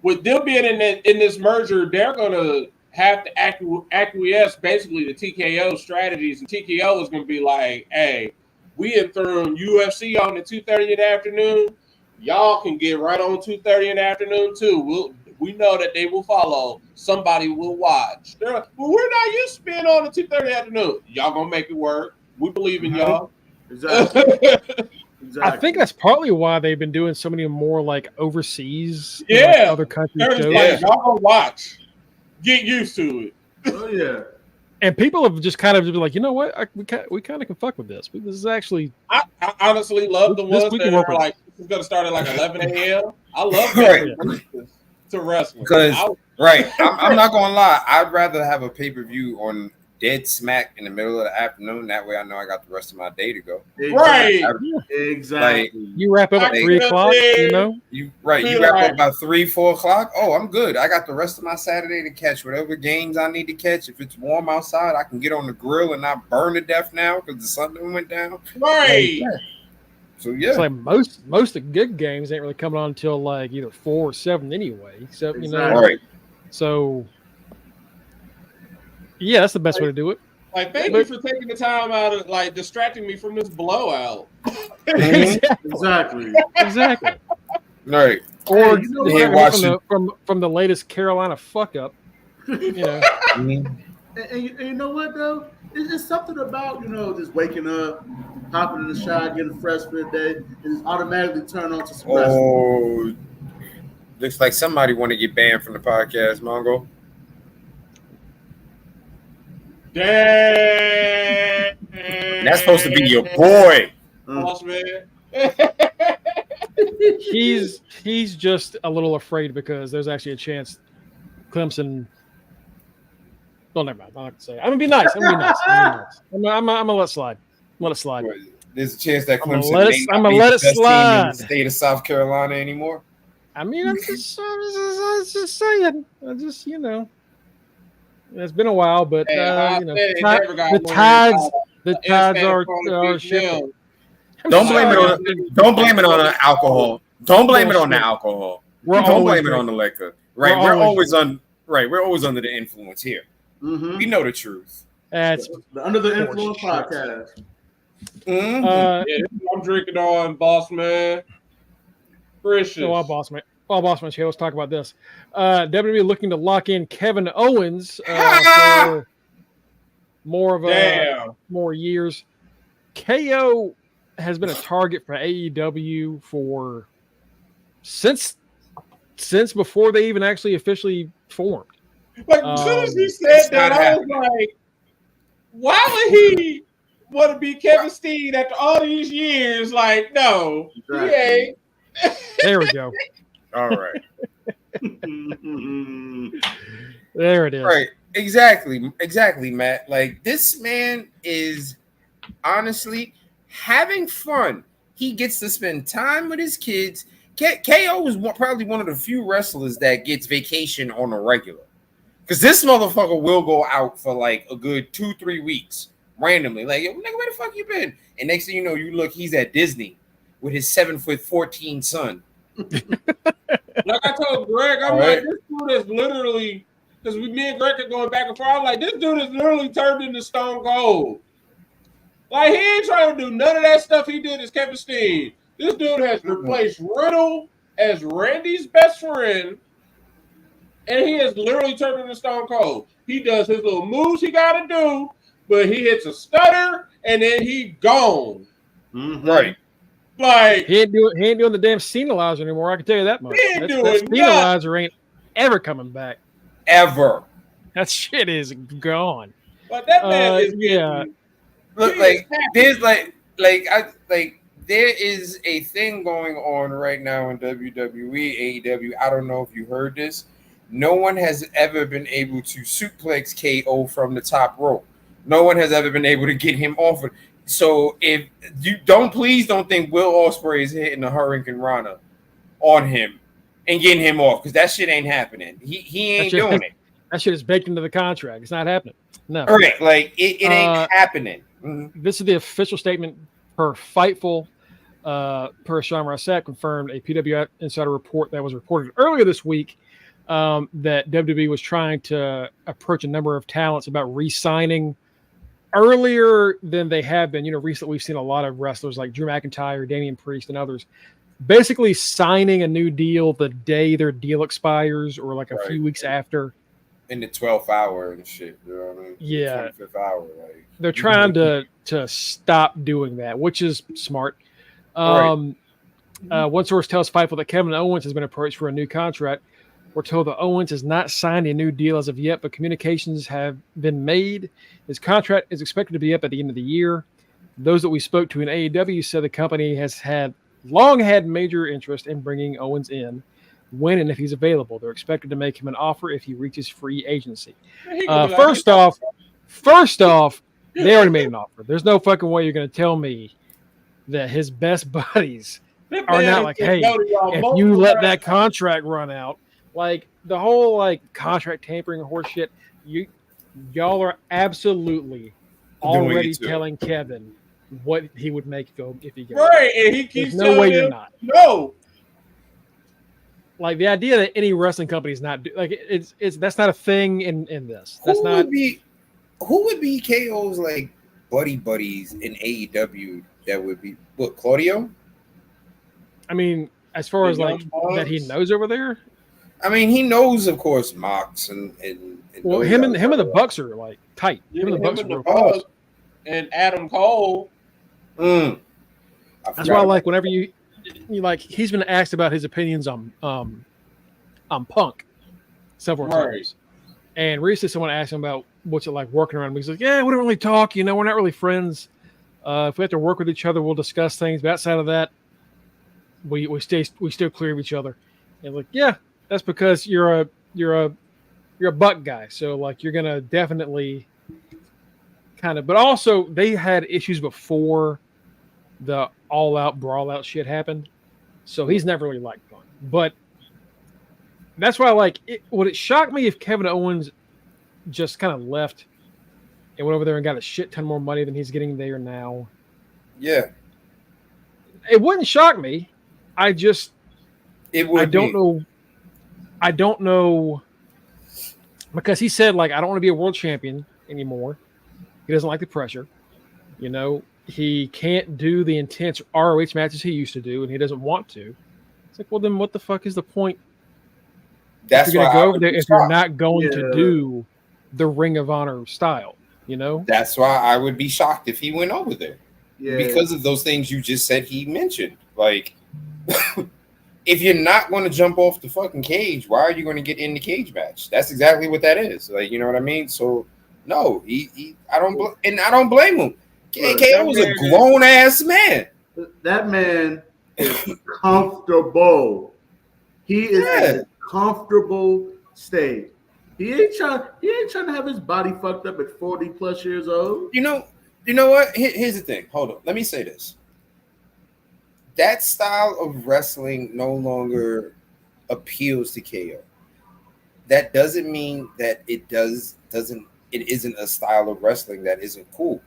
with them being in this merger, they're gonna have to acquiesce basically to TKO strategies, and TKO is gonna be like, hey, we have thrown UFC on at 2:30 in the afternoon. Y'all can get right on 2:30 in the afternoon too. We know that they will follow. Somebody will watch. They're like, well, we're not used to being on at 2:30 in the afternoon. Y'all gonna make it work. We believe in y'all. Exactly. I think that's partly why they've been doing so many more like overseas, like other countries. Like, y'all gonna watch. Get used to it. Oh yeah. And people have just kind of been like, you know what? We kind of can fuck with this. This is actually. I honestly love the ones that are like, this is gonna start at like 11 a.m. I love that to wrestling. Because I'm not gonna lie. I'd rather have a pay-per-view on dead smack in the middle of the afternoon. That way I know I got the rest of my day to go. Exactly. You wrap up at 3 o'clock, you know? You wrap up by 3, 4 o'clock. Oh, I'm good. I got the rest of my Saturday to catch whatever games I need to catch. If it's warm outside, I can get on the grill and not burn to death now because the sun went down. Right. So yeah. It's like most of the good games ain't really coming on until like either 4 or 7 anyway. So you know, right. So yeah, that's the best way to do it. Like, thank you for taking the time out of like distracting me from this blowout. Exactly. Right. Or from the latest Carolina fuck up. You know. And you know what though? It's something about, you know, just waking up, hopping in the shower, getting fresh for the day, and just automatically turn on to some wrestling. Oh, looks like somebody want to get banned from the podcast, Mongo. Dang. That's supposed to be your boy. Boss man. He's just a little afraid because there's actually a chance Clemson. Well, never mind. I'm not gonna say. I'm gonna be nice. I'm gonna let it slide. Let it slide. There's a chance that Clemson I'm gonna let it slide. In the state of South Carolina anymore. I mean, I'm just saying. It's been a while, but the tides are shifting. Don't blame it on the alcohol. Don't blame it on the alcohol. Don't blame it on the liquor. Right, we're always under the influence here. Mm-hmm. We know the truth. That's the Under the Influence podcast. I'm drinking on Boss Man. Precious. So Boss Man show. Let's talk about this. WWE looking to lock in Kevin Owens for more years. KO has been a target for AEW for since before they even actually officially formed. Like as soon as he said that, I was like, why would he want to be Kevin Steen after all these years? Like, no, he ain't. There we go. All right. There it is. Right. Exactly, Matt. Like, this man is honestly having fun. He gets to spend time with his kids. KO is probably one of the few wrestlers that gets vacation on a regular. Because this motherfucker will go out for like a good 2-3 weeks randomly. Like, yo, nigga, where the fuck you been? And next thing you know, you look, he's at Disney with his 7'14" son. Like I told Greg, I'm like, this dude is literally, because me and Greg are going back and forth. I'm like, this dude is literally turned into Stone Cold. Like, he ain't trying to do none of that stuff he did as Kevin Steen. This dude has replaced Riddle as Randy's best friend, and he has literally turned into Stone Cold. He does his little moves he got to do, but he hits a stutter, and then he gone. Mm-hmm. Right. Like, he ain't doing the damn Senalizer anymore. I can tell you that much. That Senalizer ain't ever coming back. Ever. That shit is gone. But that man is Look, there is a thing going on right now in WWE, AEW. I don't know if you heard this. No one has ever been able to suplex KO from the top rope. No one has ever been able to get him off of. So if you please don't think Will Ospreay is hitting a Hurricane Rana on him and getting him off, because that shit ain't happening. He ain't doing it. That shit is baked into the contract. It's not happening. No. All right, like it ain't happening. Mm-hmm. This is the official statement per Fightful. Per Sean Rossett confirmed a PW Insider report that was reported earlier this week that WWE was trying to approach a number of talents about re-signing earlier than they have been. Recently we've seen a lot of wrestlers like Drew McIntyre, Damian Priest, and others basically signing a new deal the day their deal expires or like a few weeks after. In the 12th hour and shit. You know what I mean? Yeah. 25th hour. Like, they're trying to stop doing that, which is smart. One source tells Fightful that Kevin Owens has been approached for a new contract. We're told that Owens has not signed a new deal as of yet, but communications have been made. His contract is expected to be up at the end of the year. Those that we spoke to in AEW said the company has long had major interest in bringing Owens in when and if he's available. They're expected to make him an offer if he reaches free agency. First off, they already made an offer. There's no fucking way you're going to tell me that his best buddies are not like, hey, if you let that contract run out, like the whole like contract tampering horse shit, y'all are absolutely already telling Kevin what he would make if he goes. Right, and he keeps no way you're not. No. Like the idea that any wrestling company is not like it's that's not a thing in this. That's who would be KO's like buddies in AEW that would be Claudio? I mean, as far as like that he knows over there. I mean, he knows, of course, Mox and well, him and the Bucks are like tight. Him and the Bucks are real close. And Adam Cole. That's why, like, whenever you like, he's been asked about his opinions on Punk several times, and recently someone asked him about what's it like working around him. He's like, "Yeah, we don't really talk. We're not really friends. If we have to work with each other, we'll discuss things. But outside of that, we still clear of each other." And like, yeah, that's because you're a Buck guy, so like you're gonna definitely kind of. But also, they had issues before the all-out brawl-out shit happened, so he's never really liked Punk. But that's why, like, would it shock me if Kevin Owens just kind of left and went over there and got a shit ton more money than he's getting there now? Yeah, it wouldn't shock me. it would. I don't know because he said, like, I don't want to be a world champion anymore. He doesn't like the pressure. You know, he can't do the intense ROH matches he used to do, and he doesn't want to. It's like, well, then what the fuck is the point? That's if you're why gonna go over there if you're not going Yeah. to do the Ring of Honor style, you know? That's why I would be shocked if he went over there. Yeah. Because of those things you just said he mentioned. Like, if you're not going to jump off the fucking cage, why are you going to get in the cage match? That's exactly what that is. Like, you know what I mean? So, no, I don't blame him. KO was a grown ass man. That man is comfortable. He is in a comfortable state. He ain't trying to have his body fucked up at 40 plus years old. You know what? Here's the thing. Hold on. Let me say this. That style of wrestling no longer appeals to KO. That doesn't mean that it isn't a style of wrestling that isn't cool.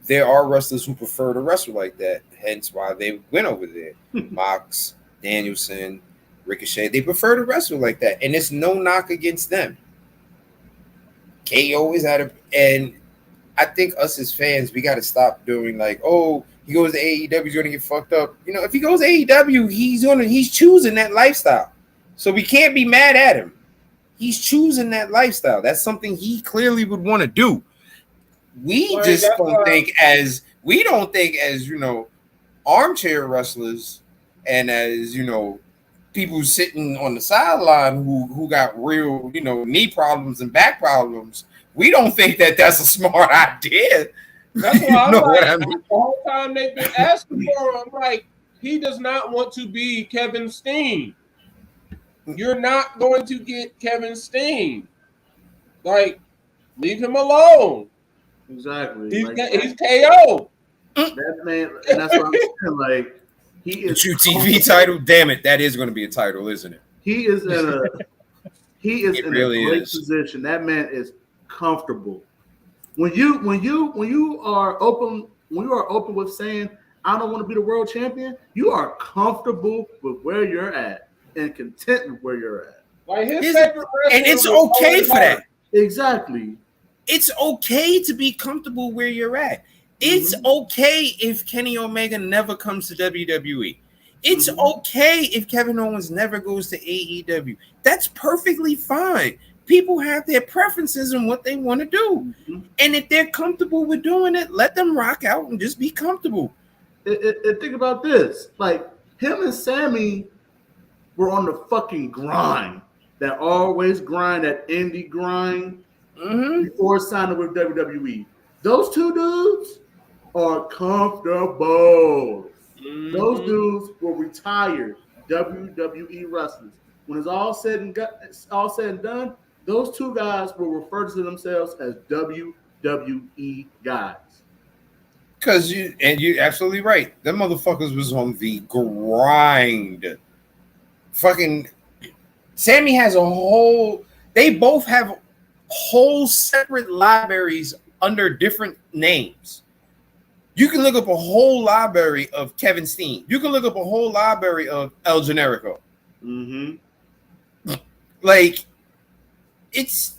There are wrestlers who prefer to wrestle like that, hence why they went over there. Mox, Danielson, Ricochet, they prefer to wrestle like that, and it's no knock against them. KO is and I think us as fans, we got to stop doing like, oh, he goes to AEW, he's gonna get fucked up. You know, if he goes to AEW, he's choosing that lifestyle, so we can't be mad at him. He's choosing that lifestyle. That's something he clearly would want to do. We don't think as you know, armchair wrestlers and as you know, people sitting on the sideline who got real, you know, knee problems and back problems. We don't think that that's a smart idea. That's why I'm know like, what I mean? the whole time they've been asking for him, I'm like, he does not want to be Kevin Steen. You're not going to get Kevin Steen. Like, leave him alone. Exactly. He's KO. That man, and that's what I'm saying. Like, he The is True TV title, damn it, that is going to be a title, isn't it? He is in a really great is. position. That man is comfortable. When you are open with saying, I don't want to be the world champion, you are comfortable with where you're at and content with where you're at. Like his favorite wrestler, And it's okay for that. Exactly. It's okay to be comfortable where you're at. It's okay if Kenny Omega never comes to WWE. It's okay if Kevin Owens never goes to AEW. That's perfectly fine. People have their preferences and what they want to do. And if they're comfortable with doing it, let them rock out and just be comfortable. And think about this. Like, him and Sammy were on the fucking grind. That always grind, that indie grind before signing with WWE. Those two dudes are comfortable. Those dudes were retired WWE wrestlers. When it's all said and done, those two guys will refer to themselves as WWE guys. Because you're absolutely right. Them motherfuckers was on the grind. Fucking Sammy has they both have whole separate libraries under different names. You can look up a whole library of Kevin Steen. You can look up a whole library of El Generico. Like, it's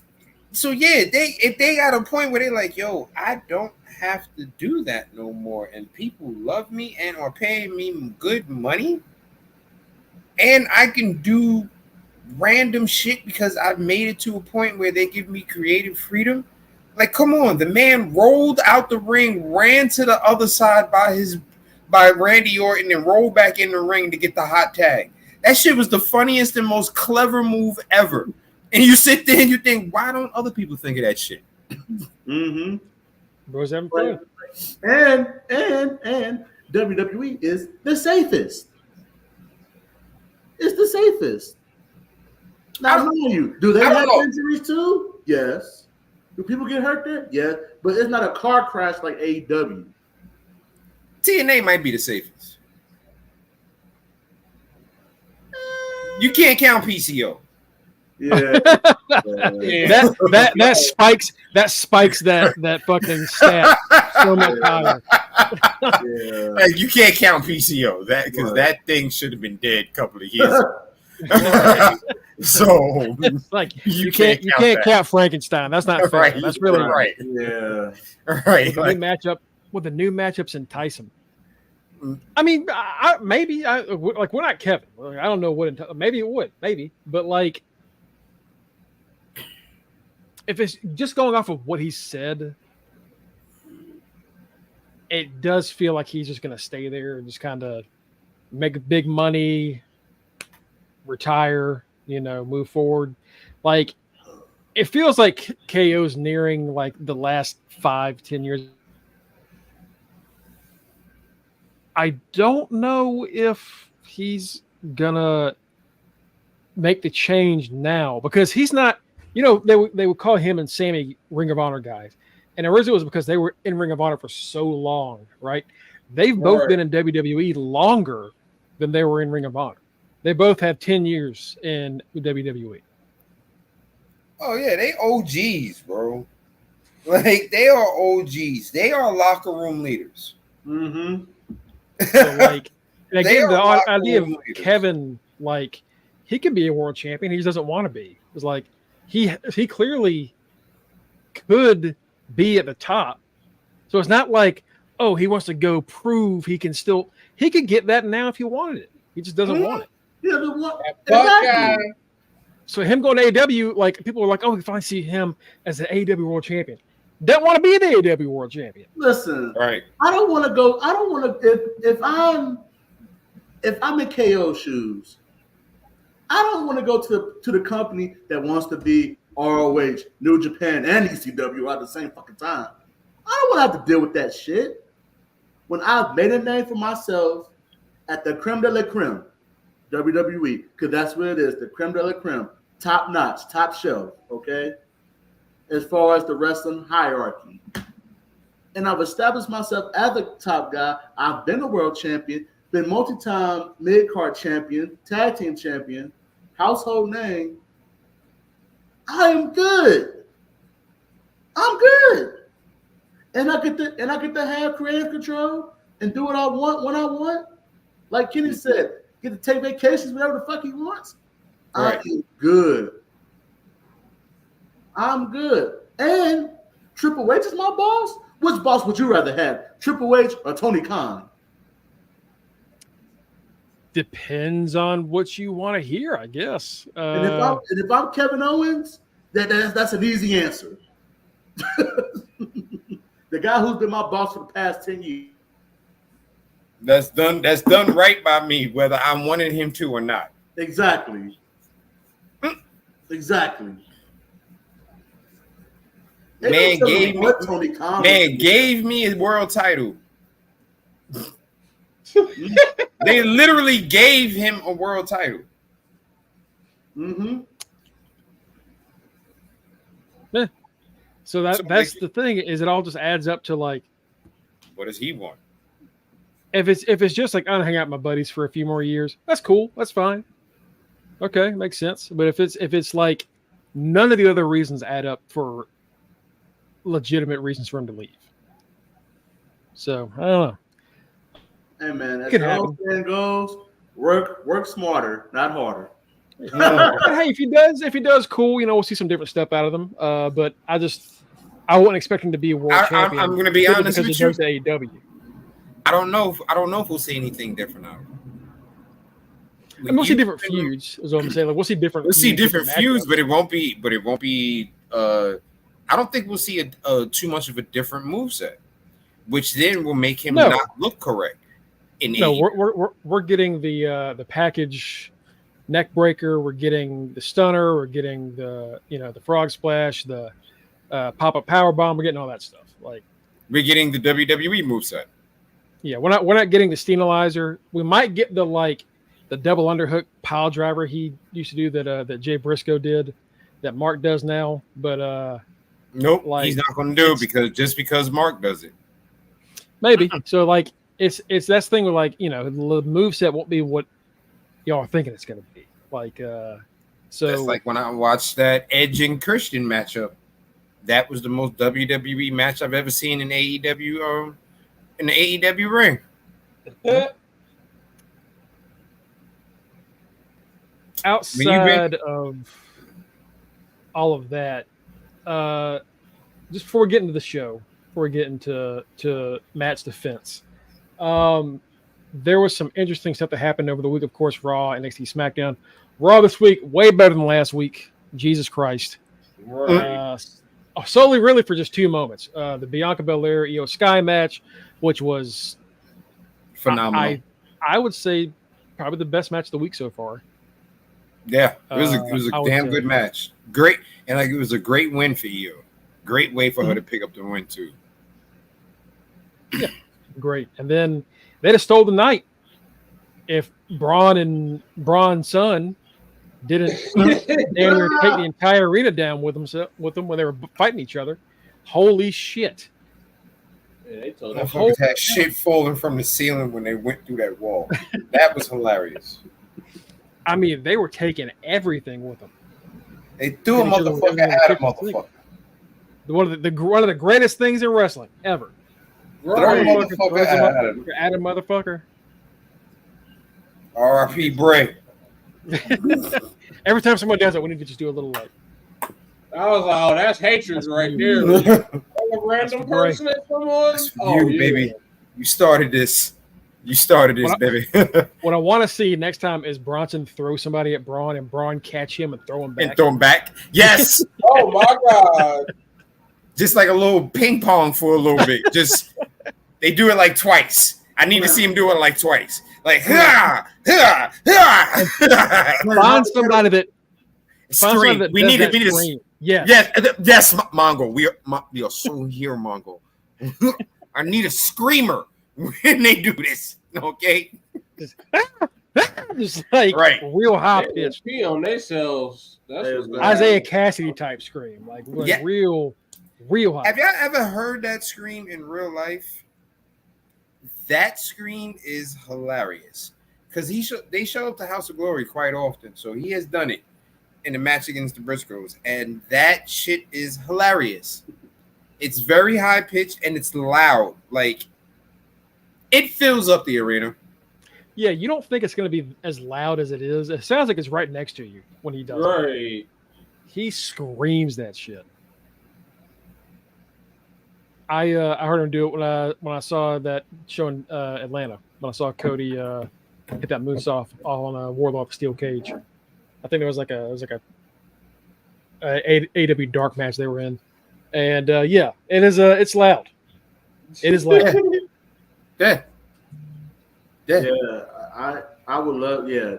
so if they got a point where they're like, yo, I don't have to do that no more, and people love me and are paying me good money, and I can do random shit because I've made it to a point where they give me creative freedom. Like, come on, the man rolled out the ring, ran to the other side by Randy Orton, and rolled back in the ring to get the hot tag. That shit was the funniest and most clever move ever. And you sit there and you think, why don't other people think of that shit? Boys having fun. And WWE is the safest. It's the safest. Now, do they have injuries too? Yes. Do people get hurt there? Yeah. But it's not a car crash like AEW. TNA might be the safest. You can't count PCO. Yeah. that spikes that fucking stat so much higher. Yeah. Like, you can't count PCO because that thing should have been dead a couple of years ago. Right. So It's like you can't count Frankenstein. That's not fair. Right. That's really right. Yeah. Right. With the new matchups entice him. I mean, maybe like we're not Kevin. I don't know what. Maybe it would. Maybe, but like, if it's just going off of what he said, it does feel like he's just going to stay there and just kind of make big money, retire, move forward. Like, it feels like KO's nearing like the last 5-10 years. I don't know if he's gonna make the change now because he's not. They would call him and Sammy Ring of Honor guys, and originally it was because they were in Ring of Honor for so long, right? They've both been in WWE longer than they were in Ring of Honor. They both have 10 years in WWE. Oh yeah, they OGs, bro. Like, they are OGs. They are locker room leaders. Mm-hmm. So, like, and again, the idea of Kevin, like, he could be a world champion. He just doesn't want to be. It's like he clearly could be at the top. So it's not like, oh, he wants to go prove he can still. He could get that now if he wanted it. He just doesn't want it. He doesn't want Exactly. So him going to AEW, like, people were like, oh, we finally see him as the AEW world champion. Don't want to be the AEW world champion. Listen, Right. I don't want to go. I don't want to. If I'm in KO shoes, I don't want to go to the company that wants to be ROH, New Japan, and ECW at the same fucking time. I don't want to have to deal with that shit. When I've made a name for myself at the creme de la creme, WWE, because that's what it is, the creme de la creme, top notch, top shelf, okay? As far as the wrestling hierarchy. And I've established myself as a top guy. I've been a world champion, been multi-time mid-card champion, tag team champion, household name. I am good. I'm good. And I get to have creative control and do what I want when I want. Like Kenny said, get to take vacations whenever the fuck he wants. Right. I'm good. I'm good. And Triple H is my boss? Which boss would you rather have? Triple H or Tony Khan? Depends on what you want to hear, I guess. And if I'm Kevin Owens, that's an easy answer. The guy who's been my boss for the past 10 years. That's done right by me, whether I wanted him to or not. Exactly. Exactly. Man gave me his world title. They literally gave him a world title. Mm-hmm. Yeah. So that's the thing, is it all just adds up to, like, What does he want? If it's just like, I'm gonna hang out with my buddies for a few more years, that's cool. That's fine. Okay, makes sense. But if it's like none of the other reasons add up for legitimate reasons for him to leave. So I don't know. Hey man, as the old saying goes, work smarter, not harder. Hey, if he does, cool. We'll see some different stuff out of them. But I wouldn't expect him to be a world champion. I'm going to be honest with you. Because he goes to AEW. I don't know if we'll see anything different out of him. We'll see different feuds, is what I'm saying. Like, we'll see different. We'll see different feuds, but it won't be. I don't think we'll see too much of a different moveset, which then will make him not look correct. We're getting the package neck breaker. We're getting the stunner. We're getting the frog splash, the pop up power bomb. We're getting all that stuff. Like, we're getting the WWE moveset. Yeah, we're not getting the Steamalizer. We might get the double underhook pile driver he used to do that Jay Briscoe did, that Mark does now. But nope, he's not going to do it because Mark does it. Maybe. So like it's that's the thing with, like, the moveset won't be what y'all are thinking it's going to be. Like So that's like when I watched that Edge and Christian matchup. That was the most WWE match I've ever seen in AEW. In the AEW ring. outside of all of that, just before we get into the show, before we get into Matt's defense, there was some interesting stuff that happened over the week. Of course, Raw, NXT, SmackDown. Raw this week, way better than last week. Jesus Christ. Solely really for just 2 moments. The Bianca Belair, Io Sky match, which was phenomenal. I would say probably the best match of the week so far. Yeah, it was a damn good match. Great, and like it was a great win for Io. Great way for her to pick up the win too. Yeah, great. And then they'd have stole the night if Braun's son didn't take the entire arena down with them when they were fighting each other. Holy shit! Yeah, they told Motherfuckers had shit falling from the ceiling when they went through that wall. That was hilarious. I mean, they were taking everything with them. They threw a motherfucker at a motherfucker. One of the greatest things in wrestling ever. Throw a motherfucker at a motherfucker. R.I.P. Bray. Every time someone does it, we need to just do a little like. I was like, oh, that's hatred right there. A random person at someone. You, baby. You started this. Baby. What I want to see next time is Bronson throw somebody at Braun and Braun catch him and throw him back. Yes. Oh my God. Just like a little ping pong for a little bit. Just they do it like twice. I need to see him do it like twice. Like find somebody that scream. We need to scream. Yes, Mongo. We are so here, Mongo. I need a screamer when they do this. Okay. Just like real high pitch. Pee on themselves. That's Isaiah Cassidy type scream. Like real high. Have y'all ever heard that scream in real life? That scream is hilarious because they show up to House of Glory quite often, so he has done it in the match against the Briscoes, and that shit is hilarious. It's very high pitched and it's loud, like it fills up the arena. Yeah, you don't think it's going to be as loud as it is. It sounds like it's right next to you when he does it. He screams that shit. I heard him do it when I saw that show in Atlanta. When I saw Cody hit that moonsault on a Warlock steel cage. I think it was like a AW Dark match they were in, and yeah, it is it's loud. It is loud. Yeah. I would love. Yeah,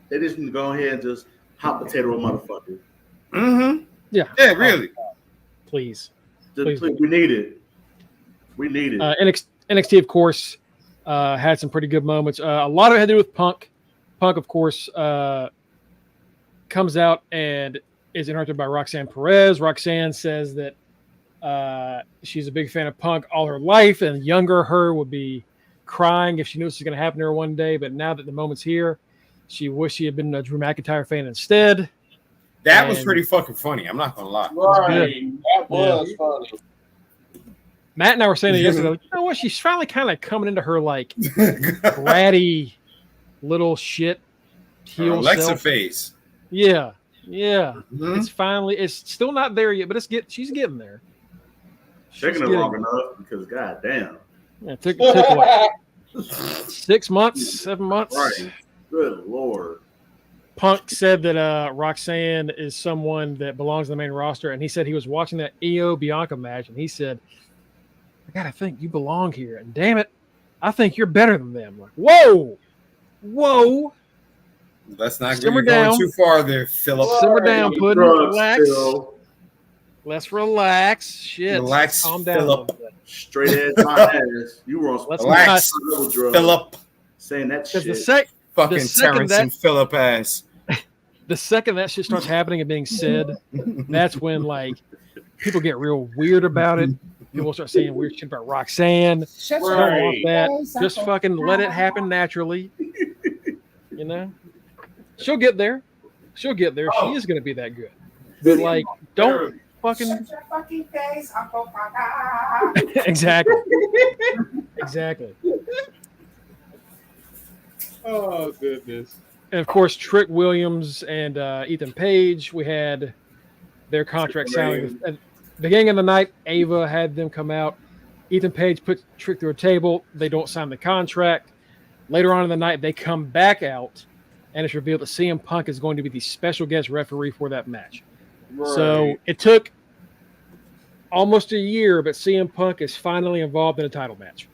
they just need to go ahead and just hot potato a motherfucker. Mm-hmm. Yeah. Yeah. Really. Please. Please. We need it. We need it. NXT, of course, had some pretty good moments. A lot of it had to do with Punk. Punk, of course, comes out and is interrupted by Roxanne Perez. Roxanne says that she's a big fan of Punk all her life, and younger her would be crying if she knew this was going to happen to her one day. But now that the moment's here, she wished she had been a Drew McIntyre fan instead. That was pretty fucking funny. I'm not going to lie. Right. That was funny. Matt and I were saying it yesterday. Like, you know what? She's finally kind of coming into her like bratty little shit heel Alexa self. phase. Yeah. Mm-hmm. It's still not there yet, but she's getting there. Taking it long enough because goddamn. Yeah, it took what, 6 months, 7 months. Right. Good Lord. Punk said that Roxanne is someone that belongs to the main roster, and he said he was watching that Io Bianca match, and he said, I gotta think you belong here, and damn it, I think you're better than them. Like, whoa. Let's not get going too far there, Philip. Simmer down, Puddin'. Relax. Let's relax. Shit. Relax, calm down. Philip. Straight ahead my ass. You were on relax, Philip. Saying that shit. Fucking Terrence and Philip ass. The second that shit starts happening and being said, that's when like people get real weird about it. People start saying weird shit about Roxanne. Don't want that. Just fucking let it happen naturally. You know, she'll get there. She'll get there. She is going to be that good. But like, don't fucking. Shut your fucking face, Uncle Papa. Exactly. Exactly. Oh goodness. And of course, Trick Williams and Ethan Page, we had their contract signing. At the beginning of the night, Ava had them come out. Ethan Page put Trick through a table. They don't sign the contract. Later on in the night, they come back out, and it's revealed that CM Punk is going to be the special guest referee for that match. Right. So it took almost a year, but CM Punk is finally involved in a title match.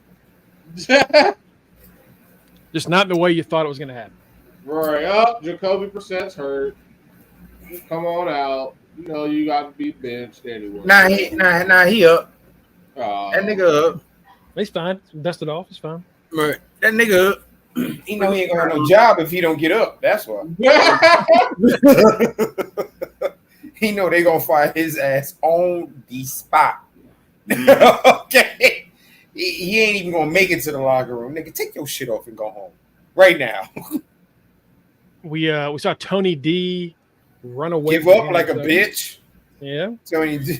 Just not in the way you thought it was going to happen. Right up, Jacoby Brissett's hurt. Come on out. You know you got to be benched anyway. Nah, he up. Oh. That nigga up. He's fine. Dust it off. It's fine. Right. That nigga up. He know he ain't gonna have no job if he don't get up. That's why. He know they gonna fire his ass on the spot. Okay. He ain't even gonna make it to the locker room. Nigga, take your shit off and go home right now. We saw Tony D run away. Give up like a bitch. Yeah. Tony D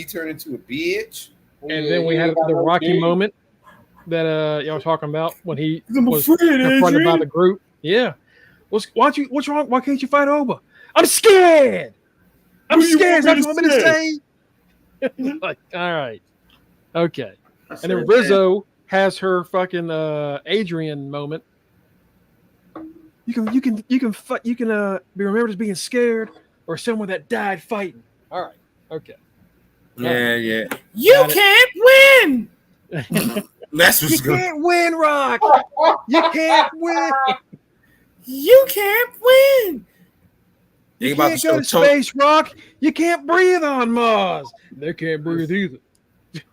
turn into a bitch. And then we had the Rocky moment that y'all were talking about when he was confronted by the group. Yeah. What's wrong? Why can't you fight Oba? I'm scared. I'm scared. That's what I'm going to say. Like, all right. Okay. And then Rizzo has her fucking Adrian moment. You can be remembered as being scared or someone that died fighting. All right. Okay. Yeah. You can't win. That's what's good. You can't win, Rock. You can't win. You can't win. You can't go to space, Rock. You can't breathe on Mars. They can't breathe either.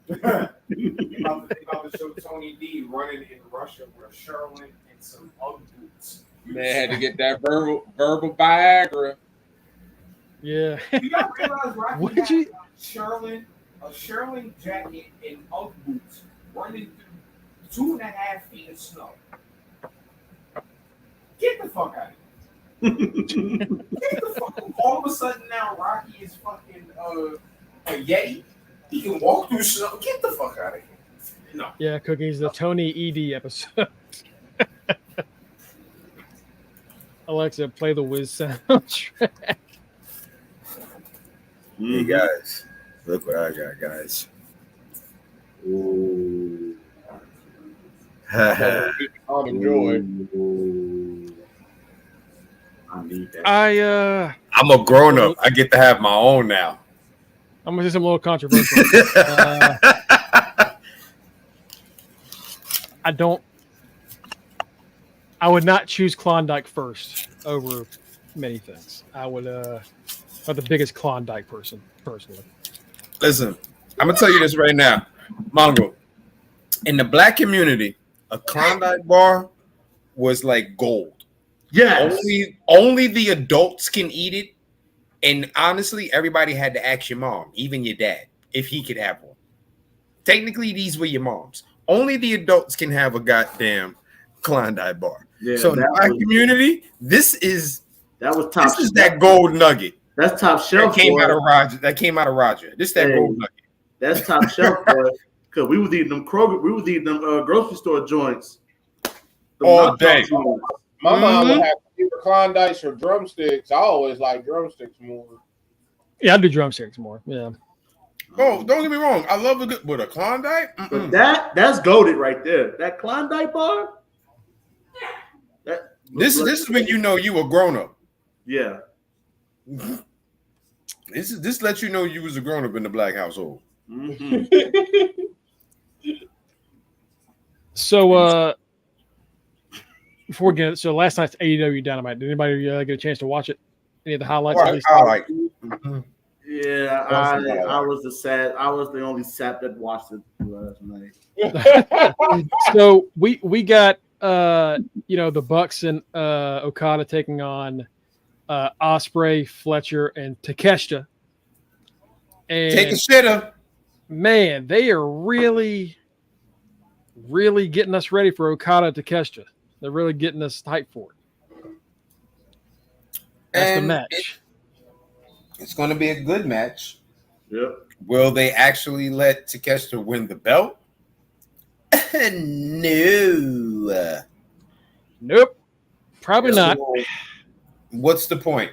About to show Tony D running in Russia with a Sherlin and some Ugg boots. Man had to get that verbal Viagra. Yeah. You gotta realize Rocky What had did a Sherlin jacket and Ugg boots running through 2.5 feet of snow. Get the fuck out of here. Get the fuck. All of a sudden now Rocky is fucking a Yeti. He can walk through snow. Get the fuck out of here. No. Yeah, Cookies, the Tony ED episode. Alexa, play the Wiz soundtrack. Hey guys, look what I got, guys. Ooh. I'll enjoy. I need that. I'm a grown up. I get to have my own now. I'm gonna say something a little controversial. I would not choose Klondike first over many things. I would I'm the biggest Klondike person personally. Listen, I'm gonna tell you this right now, Mongo. In the black community, a Klondike bar was like gold. Yeah. Only the adults can eat it. And honestly, everybody had to ask your mom, even your dad, if he could have one. Technically, these were your moms. Only the adults can have a goddamn Klondike bar. Yeah, so in the black community, this is top. This is that gold nugget. That's top shelf. That came out of Roger. This that gold nugget. That's top shelf, boy. Because we was eating them Kroger, we was eating them grocery store joints all day. My mom would have either Klondikes or drumsticks. I always like drumsticks more. Yeah, I do drumsticks more. Yeah. Oh, don't get me wrong. I love a good with a Klondike. But that's goated right there. That Klondike bar. This is when you know you a grown up. Yeah. This lets you know you was a grown up in the black household. Mm-hmm. So before we get it, so last night's AEW Dynamite. Did anybody get a chance to watch it? Any of the highlights? Yeah, I was the only sap that watched it last night. So we got the Bucks and Okada taking on Ospreay, Fletcher, and Takeshita. And take a shitter. Man, they are really getting us ready for Okada Takeshita. They're really getting us hyped for it. That's the And match. It's going to be a good match. Yep. Will they actually let Takeshita win the belt? No. Nope. Probably not. So, what's the point?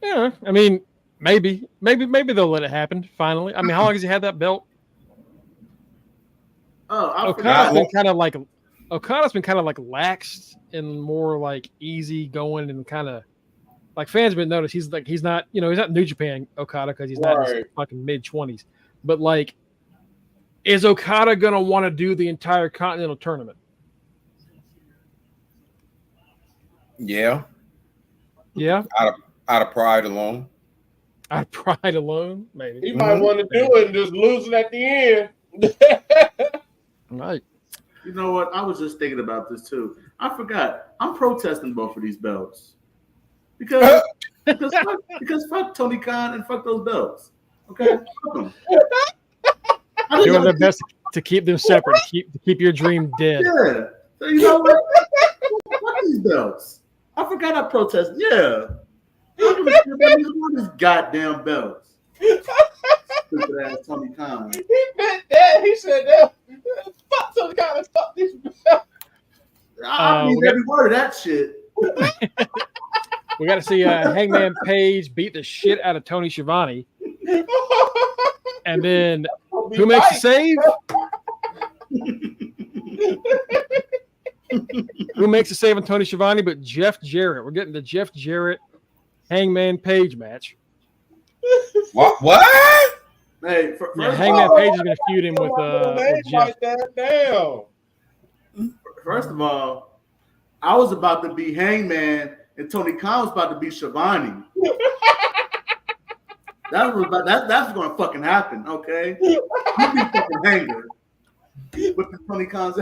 Yeah, I mean, maybe they'll let it happen finally. I mean, how long has he had that belt? Oh, I Okada's forgot. been kind of like laxed and more like easy going and kind of like fans have been noticed. He's not he's not New Japan Okada because he's not in his fucking mid-20s. But like, is Okada gonna want to do the entire Continental Tournament? Yeah. Yeah, Out of pride alone. out of pride alone, maybe. He might want to do it and just lose it at the end. Right. You know what? I was just thinking about this too. I forgot. I'm protesting both of these belts because fuck Tony Khan and fuck those belts. Okay, fuck them. Doing their best to keep them separate, to keep your dream dead. Yeah. So you know what? Fuck these belts. I forgot I protested. Yeah. These goddamn belts. Stupid ass Tony Khan. He meant that. He said that. Fuck Tony Khan and fuck this. I mean every word of that shit. We got to see Hangman Page beat the shit out of Tony Schiavone. And then who makes the save? Who makes the save on Tony Schiavone but Jeff Jarrett? We're getting the Jeff Jarrett Hangman Page match. What? Hey, Hangman Page is going to feud him with Jeff. First of all, I was about to be Hangman and Tony Khan was about to be Schiavone. That's going to fucking happen, okay? You be fucking Hanger with the Tony Khan's.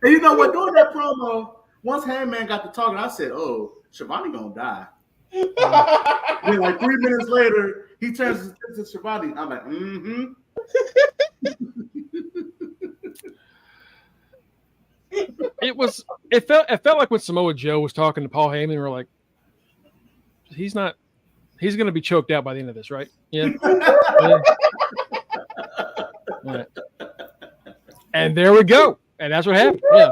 And you know what? During that promo, once Hangman got to talking, I said, "Oh, Schiavone gonna die." Then, like 3 minutes later, he turns his attention to Schiavone. I'm like, "Mm-hmm." It felt like when Samoa Joe was talking to Paul Heyman, we were like, he's going to be choked out by the end of this, right? Yeah. Yeah. Right. And there we go. And that's what happened. Yeah.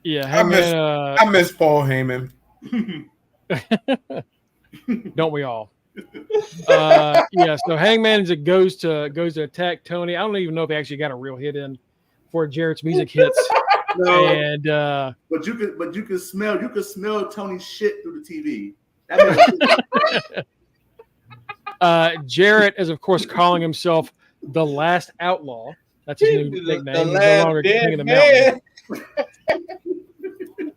Yeah. I miss Paul Heyman. Don't we all? Yeah. So Hangman goes to attack Tony. I don't even know if he actually got a real hit in before Jarrett's music hits. No, and but you could smell Tony's shit through the TV. Jarrett is of course calling himself the Last Outlaw. That's his new nickname. He's no longer King of the Mountain.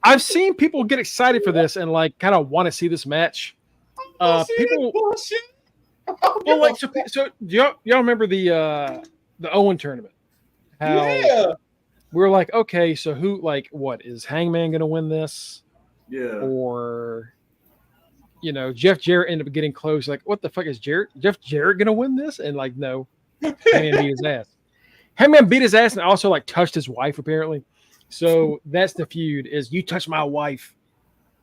I've seen people get excited for this and like kind of want to see this match. People, well, like so. Do y'all remember the Owen tournament? How we're like, okay, so who, like, what is Hangman going to win this? Yeah. Or, Jeff Jarrett ended up getting close. Like, what the fuck is Jeff Jarrett going to win this? And like, no, Hangman beat his ass. Hangman beat his ass and also like touched his wife apparently. So that's the feud: is you touch my wife,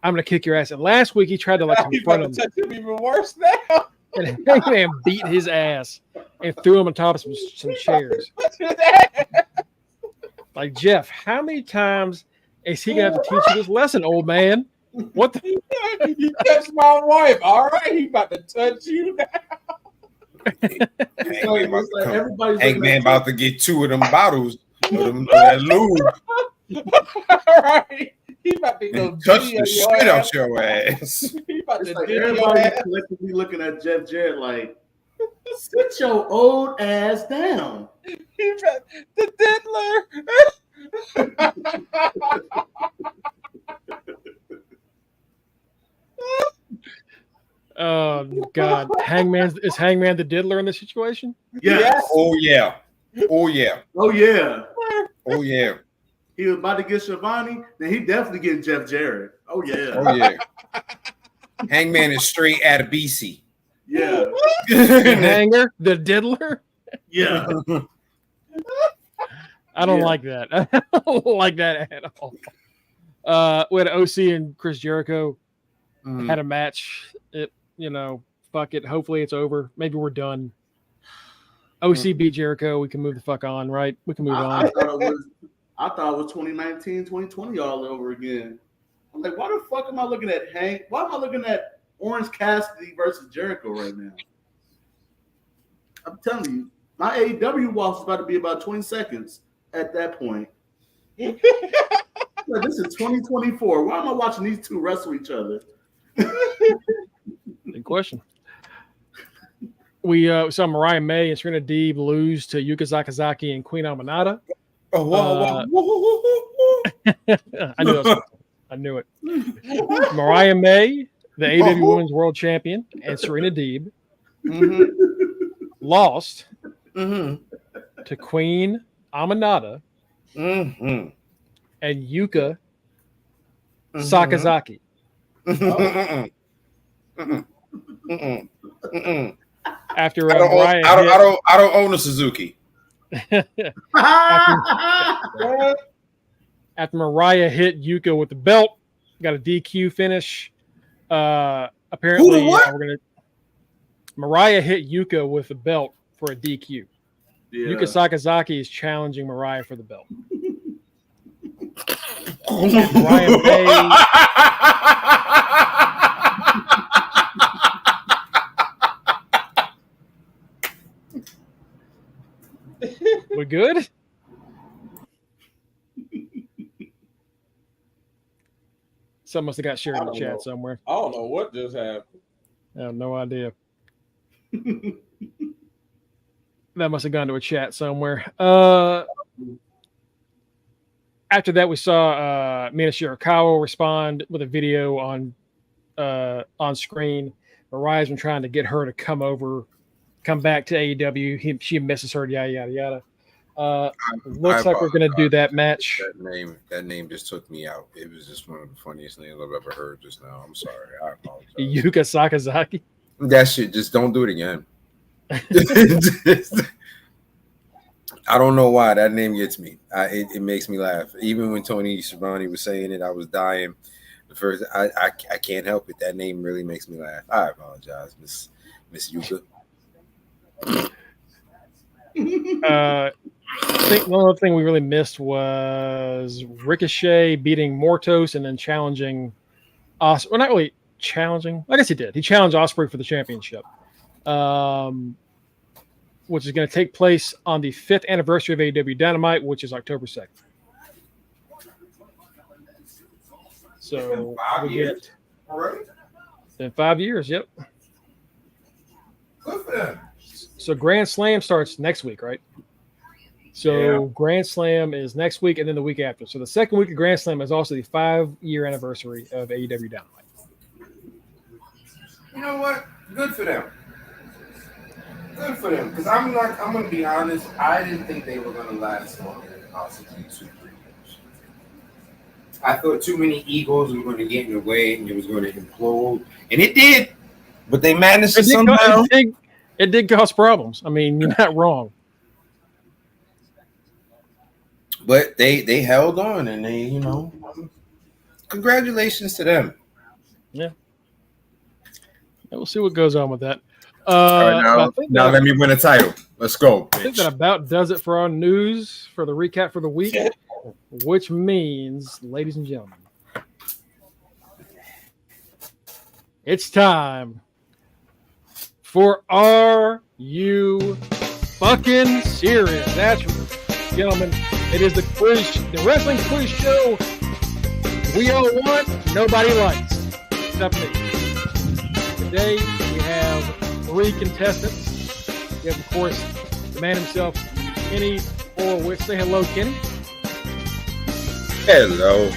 I'm gonna kick your ass. And last week he tried to like confront him. Touch him even worse now. And Hangman beat his ass and threw him on top of some chairs. Like, Jeff, how many times is he gonna have to teach you this lesson, old man? What the? You touched my wife. All right, he about to touch you now. Hangman about to get 2 of them bottles of that lube. All right, he about to go touch the shit out your ass. He about to like do everybody your ass. collectively looking at Jeff Jarrett like, sit your old ass down. He about, the diddler. Oh God, is Hangman the diddler in this situation? Yes. Oh yeah. Oh yeah. Oh yeah. Oh yeah. He was about to get Schiavone, then he definitely getting Jeff Jarrett. Oh yeah. Oh yeah. Hangman is straight out of BC. Yeah. Hanger, the diddler. Yeah. I don't like that. I don't like that at all. We had OC and Chris Jericho had a match. It, fuck it. Hopefully it's over. Maybe we're done. OC beat Jericho. We can move the fuck on, right? We can move on. I thought it was 2019, 2020 all over again. I'm like, why the fuck am I looking at Hank? Why am I looking at Orange Cassidy versus Jericho right now? I'm telling you, my AEW watch is about to be about 20 seconds at that point. Like, this is 2024. Why am I watching these two wrestle each other? Good question. We saw Mariah May and Serena Deeb lose to Yuka Sakazaki and Queen Aminata. Oh, whoa. I knew that was I knew it. Mariah May, the AEW Women's World Champion, and Serena Deeb lost to Queen Aminata and Yuka Sakazaki. After Mariah I don't own a Suzuki. After Mariah hit Yuka with the belt, got a DQ finish. Apparently, Mariah hit Yuka with the belt for a DQ. Yeah. Yuka Sakazaki is challenging Mariah for the belt. Mariah May. We good? Something must have got shared in the chat somewhere. I don't know what just happened. I have no idea. That must have gone to a chat somewhere. After that, we saw Mina Shirakawa respond with a video on screen. Mariah's been trying to get her to come back to AEW. She misses her, yada, yada, yada. Looks like we're going to do that match. That name just took me out. It was just one of the funniest names I've ever heard just now. I'm sorry. I apologize. Yuka Sakazaki? That shit, just don't do it again. I don't know why that name gets me. It makes me laugh. Even when Tony Schiavone was saying it, I was dying. I can't help it. That name really makes me laugh. I apologize, Miss Yuka. I think one other thing we really missed was Ricochet beating Mortos and then challenging Ospreay. Well, not really challenging. I guess he did. He challenged Ospreay for the championship, which is going to take place on the 5th anniversary of AEW Dynamite, which is October 2nd. So we get in 5 years. Yep. Good for them. So Grand Slam starts next week, right? So Grand Slam is next week and then the week after. So the second week of Grand Slam is also the 5-year anniversary of AEW Dynamite. You know what? Good for them. Good for them. Because I'm going to be honest. I didn't think they were going to last longer than possibly 2-3 years. I thought too many egos were going to get in the way and it was going to implode. And it did. But they managed to somehow. It did cause problems. I mean, you're not wrong. But they held on and they, congratulations to them. Yeah. We'll see what goes on with that. All right, now let me win a title. Let's go. I think that about does it for our news for the recap for the week, which means, ladies and gentlemen, it's time for Are You Fucking Serious? That's right, gentlemen. It is the wrestling quiz show we all want, nobody likes, except me. Today we have 3 contestants. We have, of course, the man himself, Kenny Horowitz. Say hello, Kenny. Hello.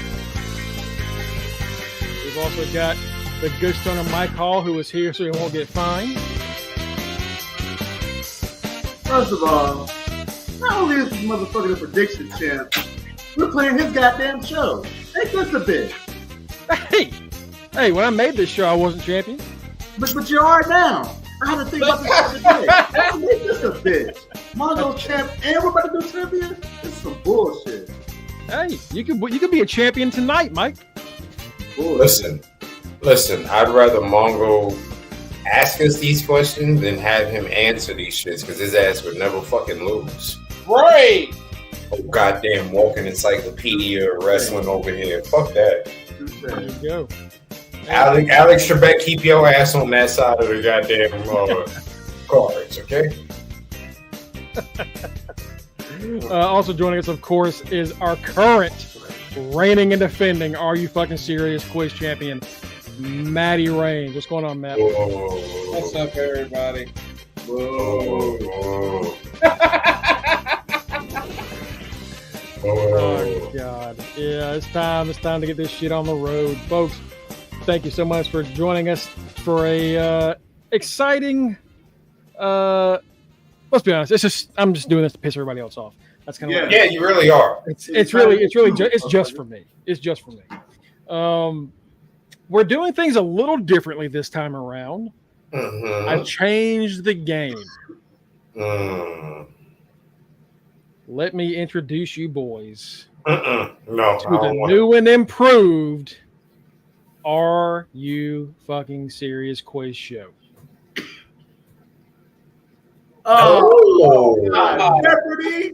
We've also got the good stoner Mike Hall, who is here so he won't get fined. First of all, not only is this motherfucker the prediction champ, we're playing his goddamn show. Ain't this a bitch? Hey, when I made this show, I wasn't champion. But you are now. I had to think about this other day. Ain't this a bitch? Mongo champ, and we're about to do trivia? This Some bullshit. Hey, you could be a champion tonight, Mike. Listen. I'd rather Mongo ask us these questions than have him answer these shits because his ass would never fucking lose. Right. Oh, goddamn walking encyclopedia of wrestling over here. Fuck that. There you go. Alex Trebek, keep your ass on that side of the goddamn cards, okay? Also joining us, of course, is our current reigning and defending Are You Fucking Serious quiz champion, Matty Rain. What's going on, Matt? Whoa. What's up, everybody? Whoa. Oh God! Yeah, it's time. It's time to get this shit on the road, folks. Thank you so much for joining us for a exciting. Let's be honest. I'm just doing this to piss everybody else off. That's kind of Yeah, you really are. It's just for me. It's just for me. We're doing things a little differently this time around. Mm-hmm. I changed the game. Let me introduce you boys No, to the new and improved Are You Fucking Serious quiz show. Oh, God. Jeopardy!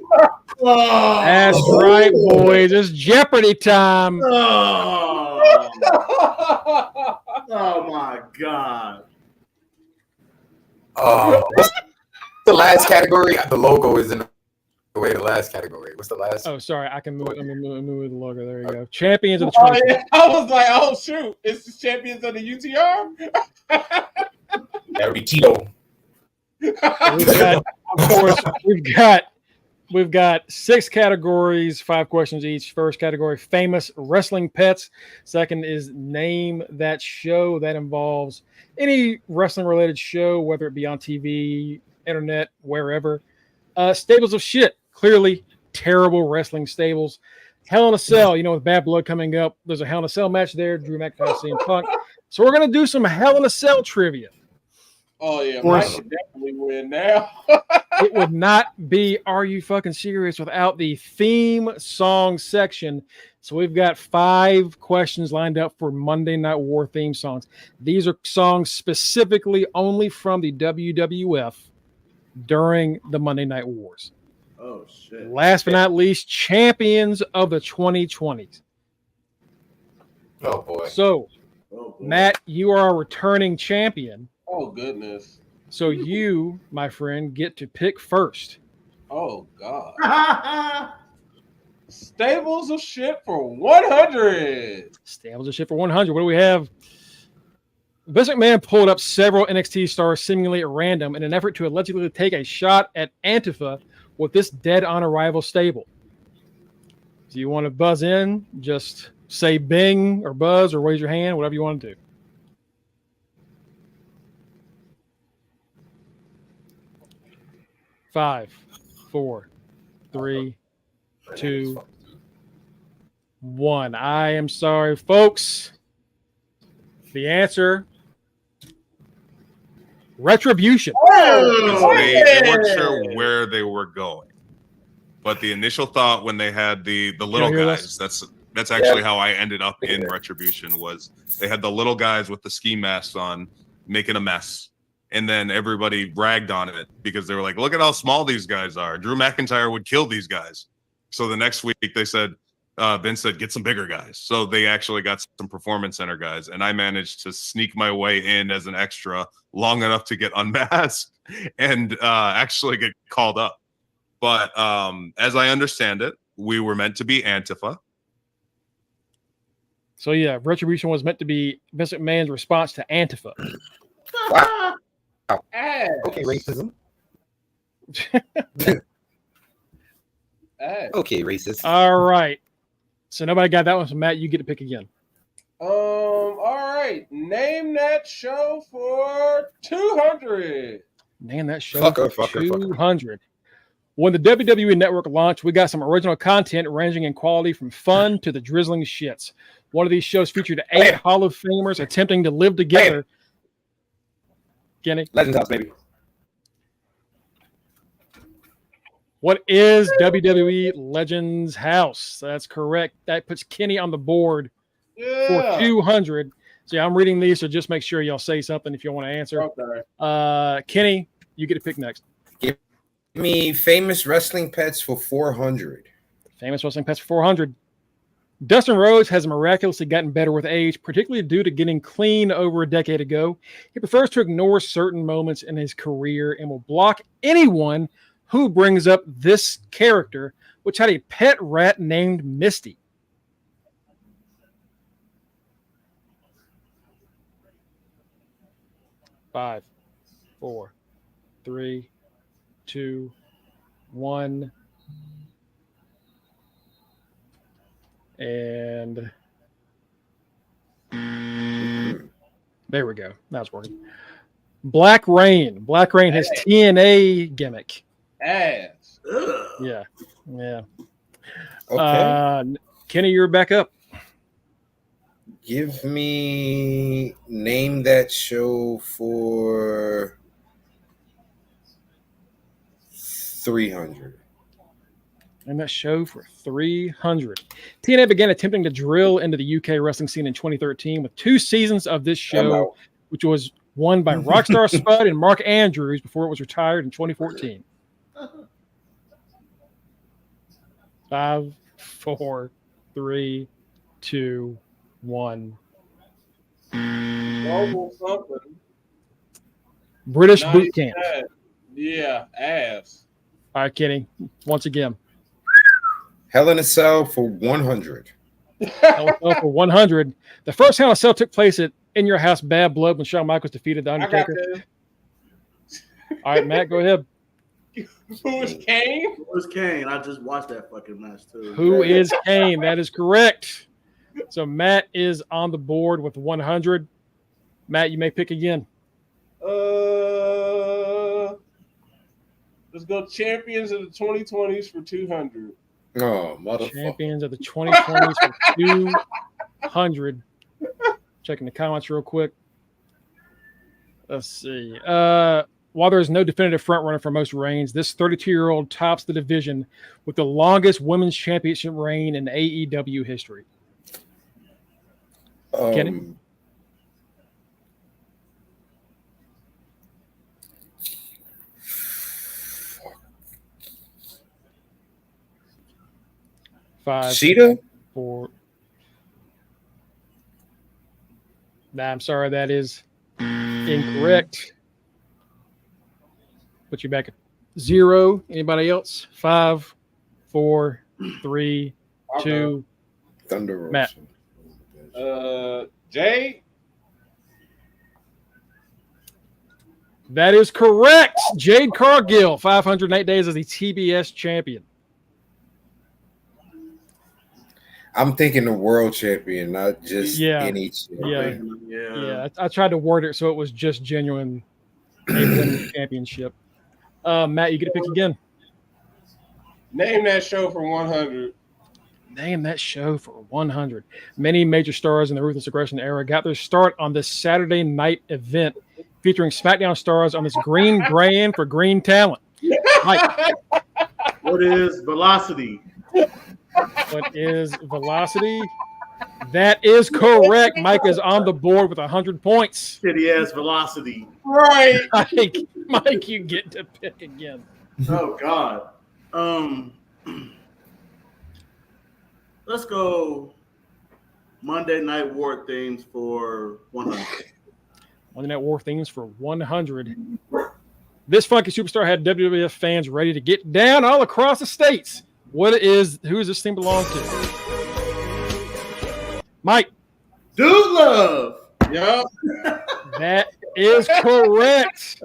Oh. That's right, boys. It's Jeopardy time. Oh. Oh my God. What's the last category? The logo is in the way. The last category. What's the last? Oh, sorry. I can move it. Let me move the logo. There you go. Champions of the Oh, 20. yeah. I was like, oh shoot, it's the champions of the UTR. That would be Tito. We've got 6 categories, 5 questions each. First category, famous wrestling pets. Second is name that show. That involves any wrestling related show, whether it be on TV, internet, wherever. Stables of shit. Clearly terrible wrestling stables. Hell in a Cell, with Bad Blood coming up. There's a Hell in a Cell match there. Drew McIntyre, CM Punk. So we're going to do some Hell in a Cell trivia. Oh yeah, Mike would definitely win now. It would not be Are You Fucking Serious without the theme song section. So we've got 5 questions lined up for Monday Night War theme songs. These are songs specifically only from the WWF during the Monday Night Wars. Oh shit. Last but not least, champions of the 2020s. Oh boy. So, Matt, you are a returning champion. Oh goodness. So you, my friend, get to pick first. Oh God. Stables of shit for 100. Stables of shit for 100. What do we have? Vince McMahon pulled up several NXT stars seemingly at random in an effort to allegedly take a shot at Antifa with this dead on arrival stable. Do you want to buzz in? Just say bing or buzz or raise your hand, whatever you want to do. Five, 4, 3, 2, 1. I am sorry, folks. The answer: Retribution. They weren't sure where they were going, but the initial thought when they had the little guys, that's actually how I ended up in Retribution. Was they had the little guys with the ski masks on making a mess. And then everybody ragged on it because they were like, look at how small these guys are. Drew McIntyre would kill these guys. So the next week they said, Vince said, get some bigger guys. So they actually got some performance center guys. And I managed to sneak my way in as an extra long enough to get unmasked and actually get called up. But as I understand it, we were meant to be Antifa. So yeah, Retribution was meant to be Vince McMahon's response to Antifa. Wow. Ass. Okay, racism. Ass. Okay, racist. All right. So nobody got that one. So Matt, you get to pick again. All right. Name that show for 200. Man, that show Fucker, for fucker, 200. When the WWE Network launched, we got some original content ranging in quality from fun to the drizzling shits. One of these shows featured 8 Hall of Famers attempting to live together. Kenny? Legends House, baby. What is WWE Legends House? That's correct. That puts Kenny on the board for 200. See, I'm reading these, so just make sure y'all say something if you want to answer. Okay. Kenny, you get to pick next. Give me famous wrestling pets for 400. Famous wrestling pets for 400. Dustin Rhodes has miraculously gotten better with age, particularly due to getting clean over a decade ago. He prefers to ignore certain moments in his career and will block anyone who brings up this character, which had a pet rat named Misty. Five, 4, 3, 2, 1. And there we go. That's working. Black Rain. Black Rain has TNA gimmick. Ass. Yeah. Yeah. Okay. Kenny, you're back up. Give me name that show for 300. And that show for 300. TNA began attempting to drill into the UK wrestling scene in 2013 with 2 seasons of this show, which was won by Rockstar Spud and Mark Andrews before it was retired in 2014. 5, 4, 3, 2, 1. Global something. British Boot Camp. Yeah, ass. All right, Kenny. Once again. Hell in a Cell for 100. Hell in a Cell for 100. The first Hell in a Cell took place at In Your House Bad Blood when Shawn Michaels defeated The Undertaker. All right, Matt, go ahead. Who is Kane? Who is Kane? I just watched that fucking match too. Who is Kane? That is correct. So Matt is on the board with 100. Matt, you may pick again. Let's go champions of the 2020s for 200. Oh, motherfucker. Champions of the 2020s for 200. Checking the comments real quick. Let's see. While there is no definitive frontrunner for most reigns, this 32-year-old tops the division with the longest women's championship reign in AEW history. Kenny? Five, Sheeta? 4. Nah, I'm sorry, that is incorrect. Put you back at 0. Anybody else? 5, 4, 3, 2. Thunder Rosa. Matt. Jay? That is correct. Jade Cargill, 508 days as the TBS champion. I'm thinking the world champion, not just any champion. Yeah. I tried to word it so it was just genuine championship. Matt, you get to pick again. Name that show for 100. Name that show for 100. Many major stars in the Ruthless Aggression era got their start on this Saturday night event featuring SmackDown stars on this green brand for green talent. Mike. What is Velocity? What is Velocity? That is correct. Mike is on the board with 100 points. Shitty ass Velocity. Right. Mike, you get to pick again. Oh God. Let's go Monday Night War themes for 100. Monday Night War themes for 100. This funky superstar had WWF fans ready to get down all across the states. Who does this theme belong to? Mike. Dude Love. Yep. That is correct.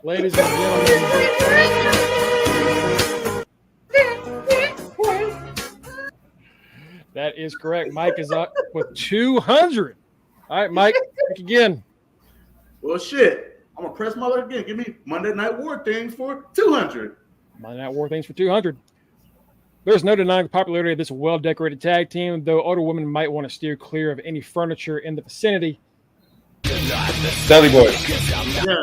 Ladies and gentlemen. That is correct. Mike is up with 200. All right, Mike, pick again. Well, shit. I'm going to press my luck again. Give me Monday Night War things for 200. Monday Night War things for 200. There's no denying the popularity of this well-decorated tag team, though older women might want to steer clear of any furniture in the vicinity. Dudley Boys. Yeah.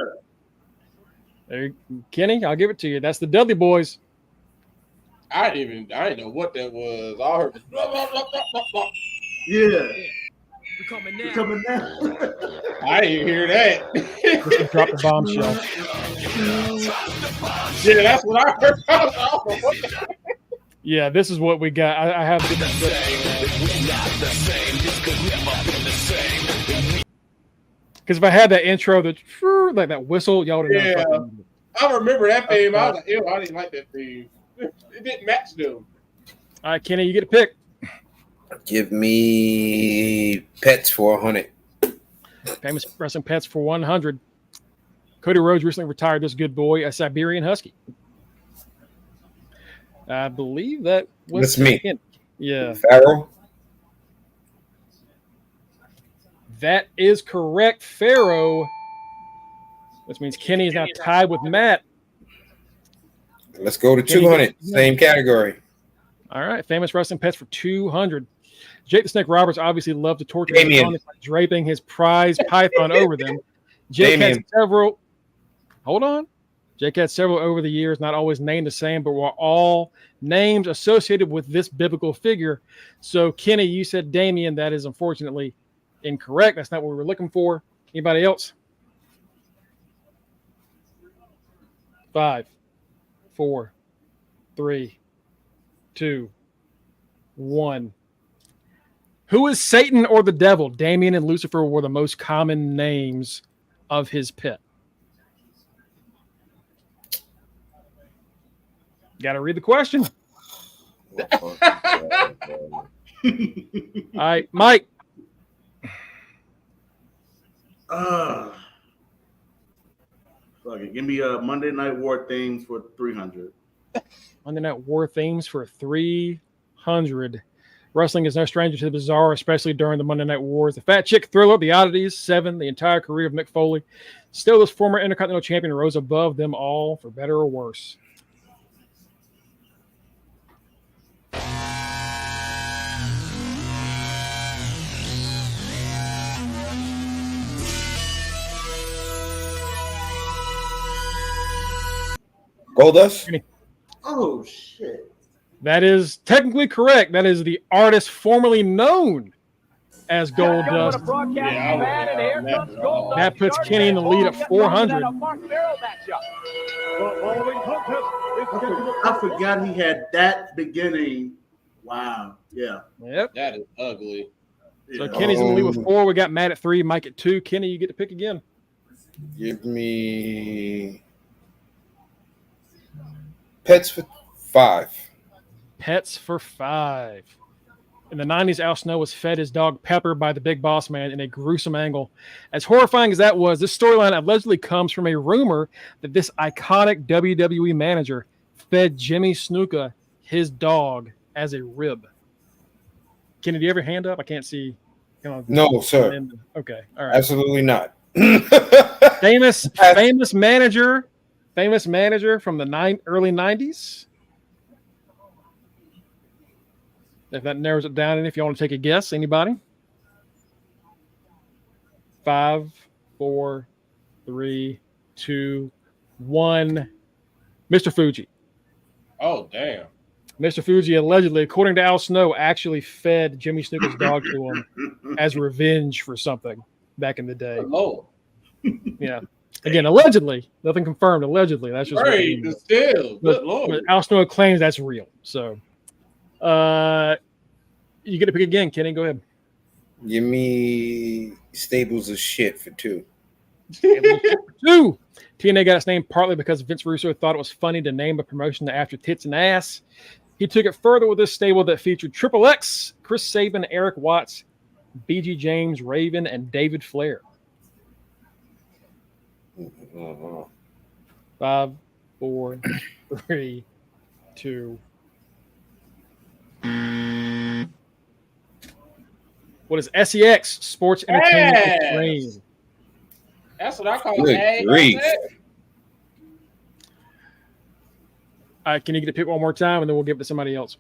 There, Kenny, I'll give it to you. That's the Dudley Boys. I didn't know what that was. I heard blah, blah, blah, blah, blah, blah. Yeah. We're coming now. I didn't hear that. Drop the bombshell. Yeah, that's what I heard. I was like, oh, what the- Yeah, this is what we got. I have because if I had that intro, like that whistle, y'all would have known. I remember that theme. I was like, ew, I didn't like that theme. It didn't match them. All right, Kenny, you get a pick. Give me Pets for 100. Famous wrestling pets for 100. Cody Rhodes recently retired this good boy, a Siberian Husky. I believe that was That's me. Kenny. Yeah. Pharaoh. That is correct, Pharaoh. Which means Kenny is now tied with Matt. Let's go to 200. Same category. All right, famous wrestling pets for 200. Jake the Snake Roberts obviously loved to torture Damien. his opponents by draping his prize python over them. Jake had several. Hold on. Jake had several over the years, not always named the same, but were all names associated with this biblical figure. So, Kenny, you said Damien. That is unfortunately incorrect. That's not what we were looking for. Anybody else? 5, 4, 3, 2, 1. Who is Satan or the devil? Damien and Lucifer were the most common names of his pet. Got to read the question. All right, Mike. Fuck it. Give me Monday Night War themes for 300. Monday Night War themes for 300. Wrestling is no stranger to the bizarre, especially during the Monday Night Wars. The Fat Chick Thriller, The Oddities, 7, the entire career of Mick Foley. Still, this former Intercontinental Champion rose above them all, for better or worse. Goldust? Oh, shit. That is technically correct. That is the artist formerly known as Goldust. That puts Kenny in the lead at 400. I forgot he had that beginning. Wow. Yeah. Yep. That is ugly. So Kenny's in the lead with 4. We got Matt at 3, Mike at 2. Kenny, you get to pick again. Give me Pets for 5. Pets for 5. In the 90s, Al Snow was fed his dog Pepper by the Big Boss Man in a gruesome angle. As horrifying as that was, this storyline allegedly comes from a rumor that this iconic WWE manager fed Jimmy Snuka his dog as a rib. Kenny, do you have your hand up? I can't see. No, sir. Okay. All right. Absolutely not. famous manager from the early 90s. If that narrows it down, and if you want to take a guess, anybody? 5, 4, 3, 2, 1. Mr. Fuji. Oh, damn. Mr. Fuji allegedly, according to Al Snow, actually fed Jimmy Snuka's dog to him as revenge for something back in the day. Oh. Yeah. Again, allegedly. Nothing confirmed. Allegedly. That's just right. Still. Good Lord. But Al Snow claims that's real. So, you get to pick again, Kenny. Go ahead. Give me Stables of Shit for 2. 2. TNA got its name partly because Vince Russo thought it was funny to name a promotion after tits and ass. He took it further with this stable that featured Triple X, Chris Sabin, Eric Watts, BG James, Raven, and David Flair. 5, 4, 3, 2. What is SEX? Sports Entertainment Extreme. That's what I call Good grief. All right, can you get to pick one more time, and then we'll give it to somebody else?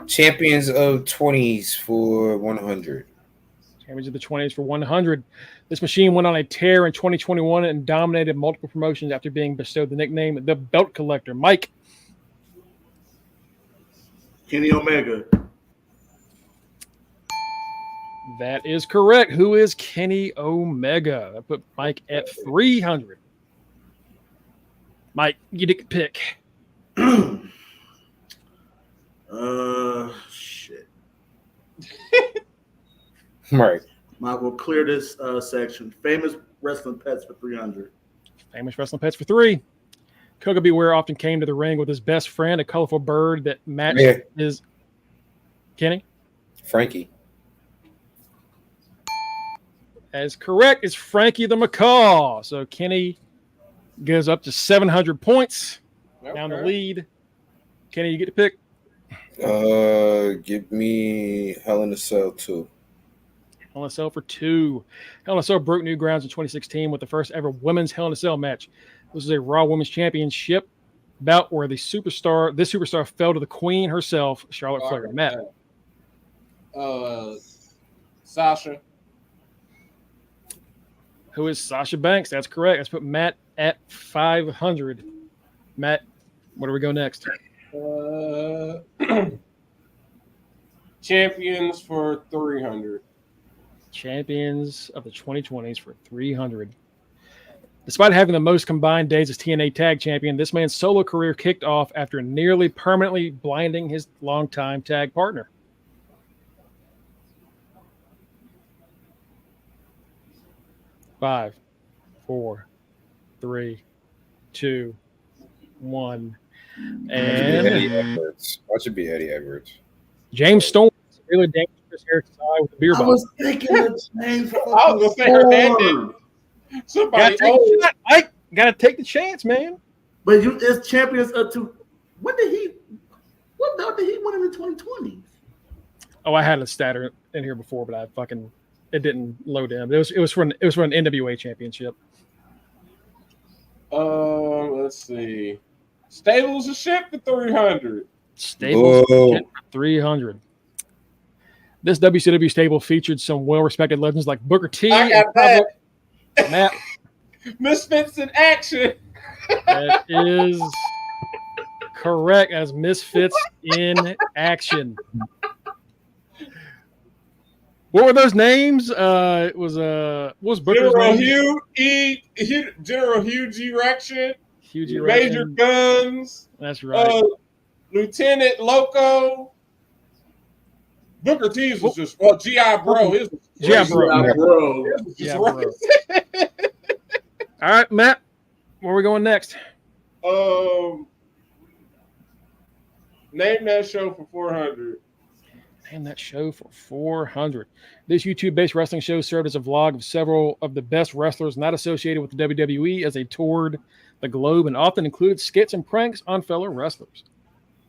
Champions of 20s for 100. Champions of the 20s for 100. This machine went on a tear in 2021 and dominated multiple promotions after being bestowed the nickname the Belt Collector. Mike. Kenny Omega. That is correct. Who is Kenny Omega? I put Mike at 300. Mike, you get a pick. Shit. Right. Mike will clear this section. Famous wrestling pets for 300. Famous wrestling pets for 3. Koga Beware often came to the ring with his best friend, a colorful bird that matched his. Kenny? Frankie. That is correct. It's Frankie the Macaw. So Kenny goes up to 700 points. Down the lead. Kenny, you get to pick. Give me Hell in a Cell 2. Hell in a Cell for 2. Hell in a Cell broke new grounds in 2016 with the first ever women's Hell in a Cell match. This is a Raw Women's Championship bout where this superstar fell to the Queen herself, Charlotte Flair. Matt. Sasha. Who is Sasha Banks? That's correct. Let's put Matt at 500. Matt, where do we go next? Champions for 300. Champions of the 2020s for 300. Despite having the most combined days as TNA Tag Champion, this man's solo career kicked off after nearly permanently blinding his longtime tag partner. Five, 4, 3, 2, 1. And That should be Eddie Edwards. James Storm really dangerous Eric Sai with the beer bottle. I was thinking of James. I was gonna say Hernandez. Somebody Gotta take the chance, man. But it's champions up to what belt did he win in the 2020s? Oh, I had a statter in here before, but it didn't load in. It was for an NWA championship. Let's see. Stables of shit for 300. Stables of shit for 300. This WCW stable featured some well-respected legends like Booker T. I got that. Matt. Misfits in action. That is correct as Misfits in action. What were those names? It was what was Booker's name? General Hugh Erection. Hugh Erection. Major Guns. That's right. Lieutenant Loco. Booker T's was just G.I. Bro. G.I. Bro. All right, Matt. Where are we going next? Name that show for 400. Name that show for 400. This YouTube-based wrestling show served as a vlog of several of the best wrestlers not associated with the WWE as they toured the globe and often included skits and pranks on fellow wrestlers.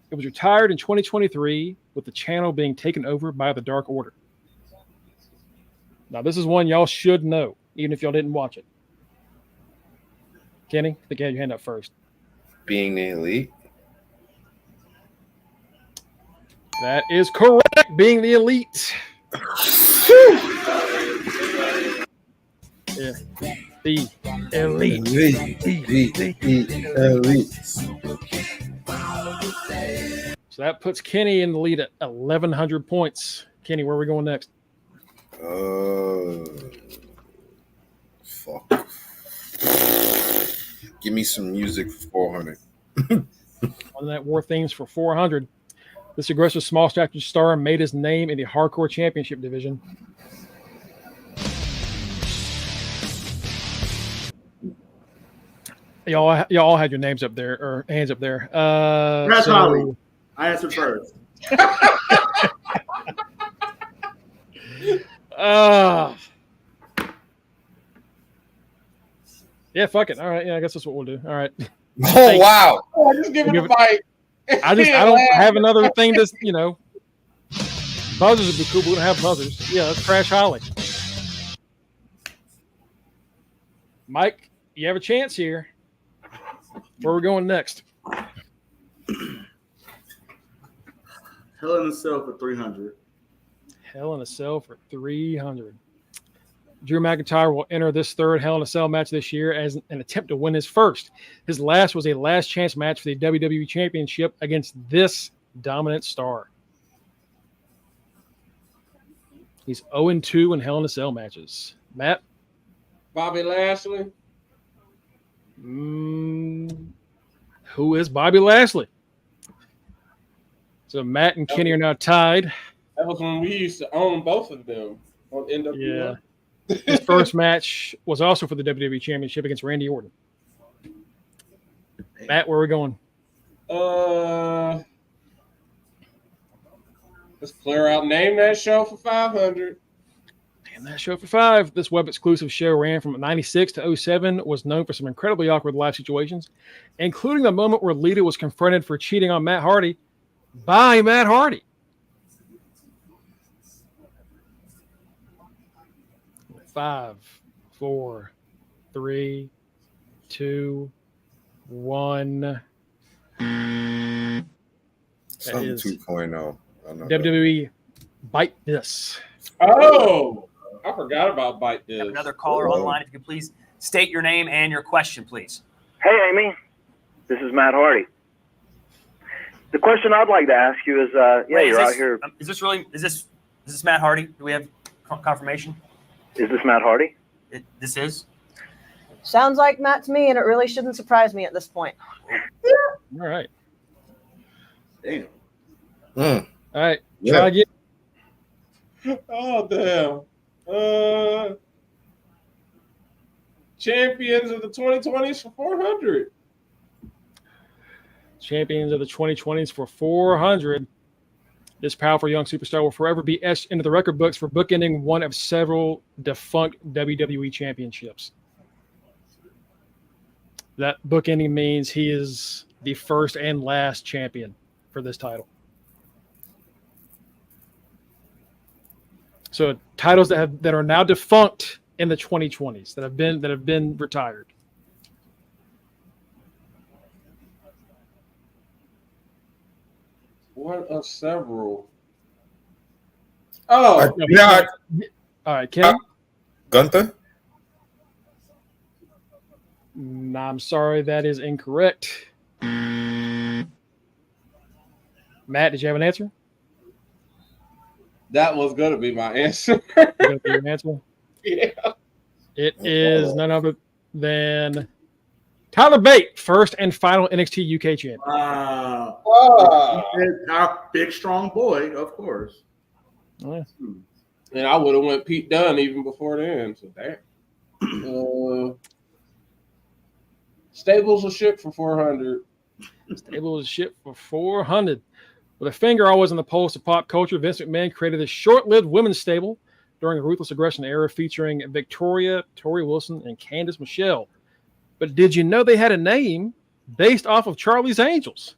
It was retired in 2023 with the channel being taken over by the Dark Order. Now, this is one y'all should know, even if y'all didn't watch it. Kenny, I think you had your hand up first. Being the Elite. That is correct. Being the Elite. Yeah. The Elite. Elite. So that puts Kenny in the lead at 1,100 points. Kenny, where are we going next? Fuck. Give me some music for 400. On that War Themes for 400. This aggressive small stature star made his name in the Hardcore Championship division. Y'all had your names up there or hands up there. That's Holly. I answered first. Yeah, fuck it. All right. Yeah, I guess that's what we'll do. All right. Oh, wow. Oh, just give it a bite. I don't have another thing to, buzzers would be cool, but we don't have buzzers. Yeah, let's crash Holly. Mike, you have a chance here. Where are we going next? Hell in a Cell for 300. Hell in a Cell for 300. Drew McIntyre will enter this third Hell in a Cell match this year as an attempt to win his first. His last was a last chance match for the WWE Championship against this dominant star. He's 0-2 in Hell in a Cell matches. Matt? Bobby Lashley. Who is Bobby Lashley? So Matt and Kenny are now tied. That was when we used to own both of them on NWA. Yeah. His first match was also for the WWE Championship against Randy Orton. Matt, where are we going? Let's clear out. Name that show for 500. Name that show for 5. This web exclusive show ran from 96 to 07, was known for some incredibly awkward live situations, including the moment where Lita was confronted for cheating on Matt Hardy by Matt Hardy. Five, 4, 3, 2, 1. Something 2.0. WWE Bite This. Oh, I forgot about Bite We have This. another caller online. If you could please state your name and your question, please. Hey, Amy. This is Matt Hardy. The question I'd like to ask you is, you're out here. Is this Matt Hardy? Do we have confirmation? Is this Matt Hardy? This is? Sounds like Matt to me, and it really shouldn't surprise me at this point. All right. Damn. All right. Yeah. Try again. Oh, damn. Champions of the 2020s for 400. Champions of the 2020s for 400. This powerful young superstar will forever be etched into the record books for bookending one of several defunct WWE championships. That bookending means he is the first and last champion for this title. So titles that are now defunct in the 2020s that have been retired. One of several. Oh, Yeah. All right, Ken. Gunther? I'm sorry, that is incorrect. Matt, did you have an answer? that was going to be my answer. Your answer? Yeah. It is none other than Tyler Bate, first and final NXT UK champion. Our big, strong boy, of course. Yeah. And I would have went Pete Dunne even before then. So damn. Stables will ship for 400. Stable is shipped for 400. With a finger always on the pulse of pop culture, Vince McMahon created a short-lived women's stable during the Ruthless Aggression era featuring Victoria, Tori Wilson, and Candice Michelle. But did you know they had a name based off of Charlie's Angels?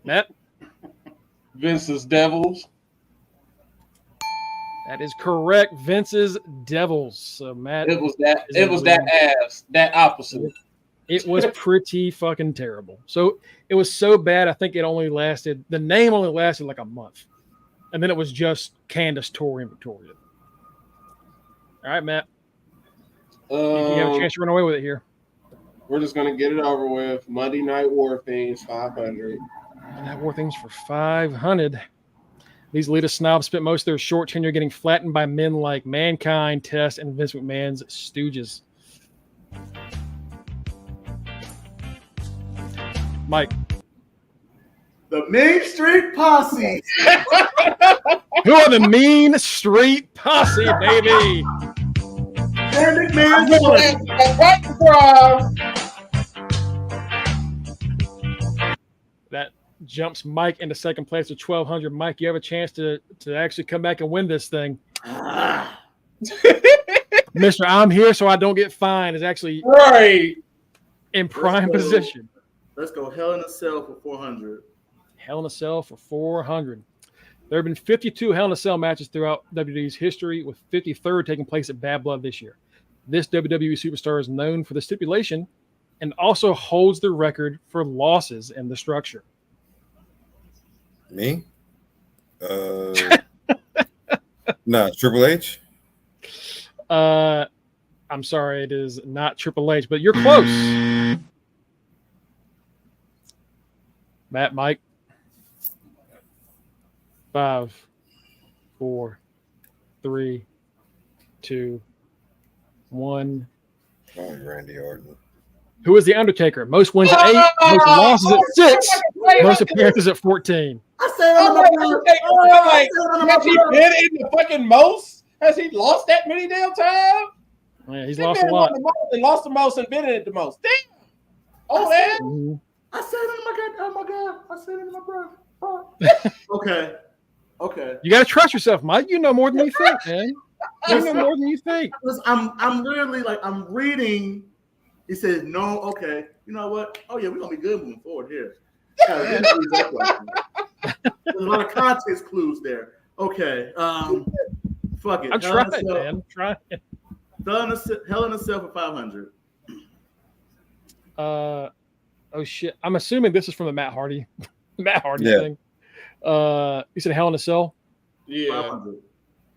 Matt? Vince's Devils. That is correct. Vince's Devils. So Matt, It was that ass, that opposite. it was pretty fucking terrible. So it was so bad, I think the name only lasted like a month. And then it was just Candice, Tori, and Victoria. All right, Matt. You have a chance to run away with it here. We're just gonna get it over with. Monday Night War Themes 500. And that War Things for 500. These elitist snobs spent most of their short tenure getting flattened by men like Mankind, Test, and Vince McMahon's stooges. Mike. The Main Street Posse. Who are the Mean Street Posse, baby? Dan McMahon's That jumps Mike into second place with 1,200. Mike, you have a chance to actually come back and win this thing. Mr. I'm here so I don't get fined is actually Right. in prime position. Let's go Hell in a Cell for 400. Hell in a Cell for 400. There have been 52 Hell in a Cell matches throughout WWE's history, with 53rd taking place at Bad Blood this year. This WWE superstar is known for the stipulation and also holds the record for losses in the structure. Me? No, Triple H? I'm sorry, it is not Triple H, but you're close. Matt, Mike. 5, 4, 3, 2, 1. Randy Orton. Who is the Undertaker? Most wins at 8, most losses at 6, most appearances at 14. I said I'm has he been in the fucking most? Has he lost that many damn times? Yeah, he's lost a lot. Lost the most and been in it the most. Damn. Oh, man. I said it, oh my god. I said it in my breath. Oh. Okay. You got to trust yourself, Mike. You know more than you think, man. You know more than you think. I'm literally like, I'm reading. He says, no, okay. You know what? Oh, yeah, we're going to be good moving forward here. There's a lot of context clues there. Okay. Fuck it. I'm trying, man. I'm trying. Hell in a Cell for 500. Oh, shit. I'm assuming this is from the Matt Hardy thing. You said Hell in a Cell? Yeah. 500.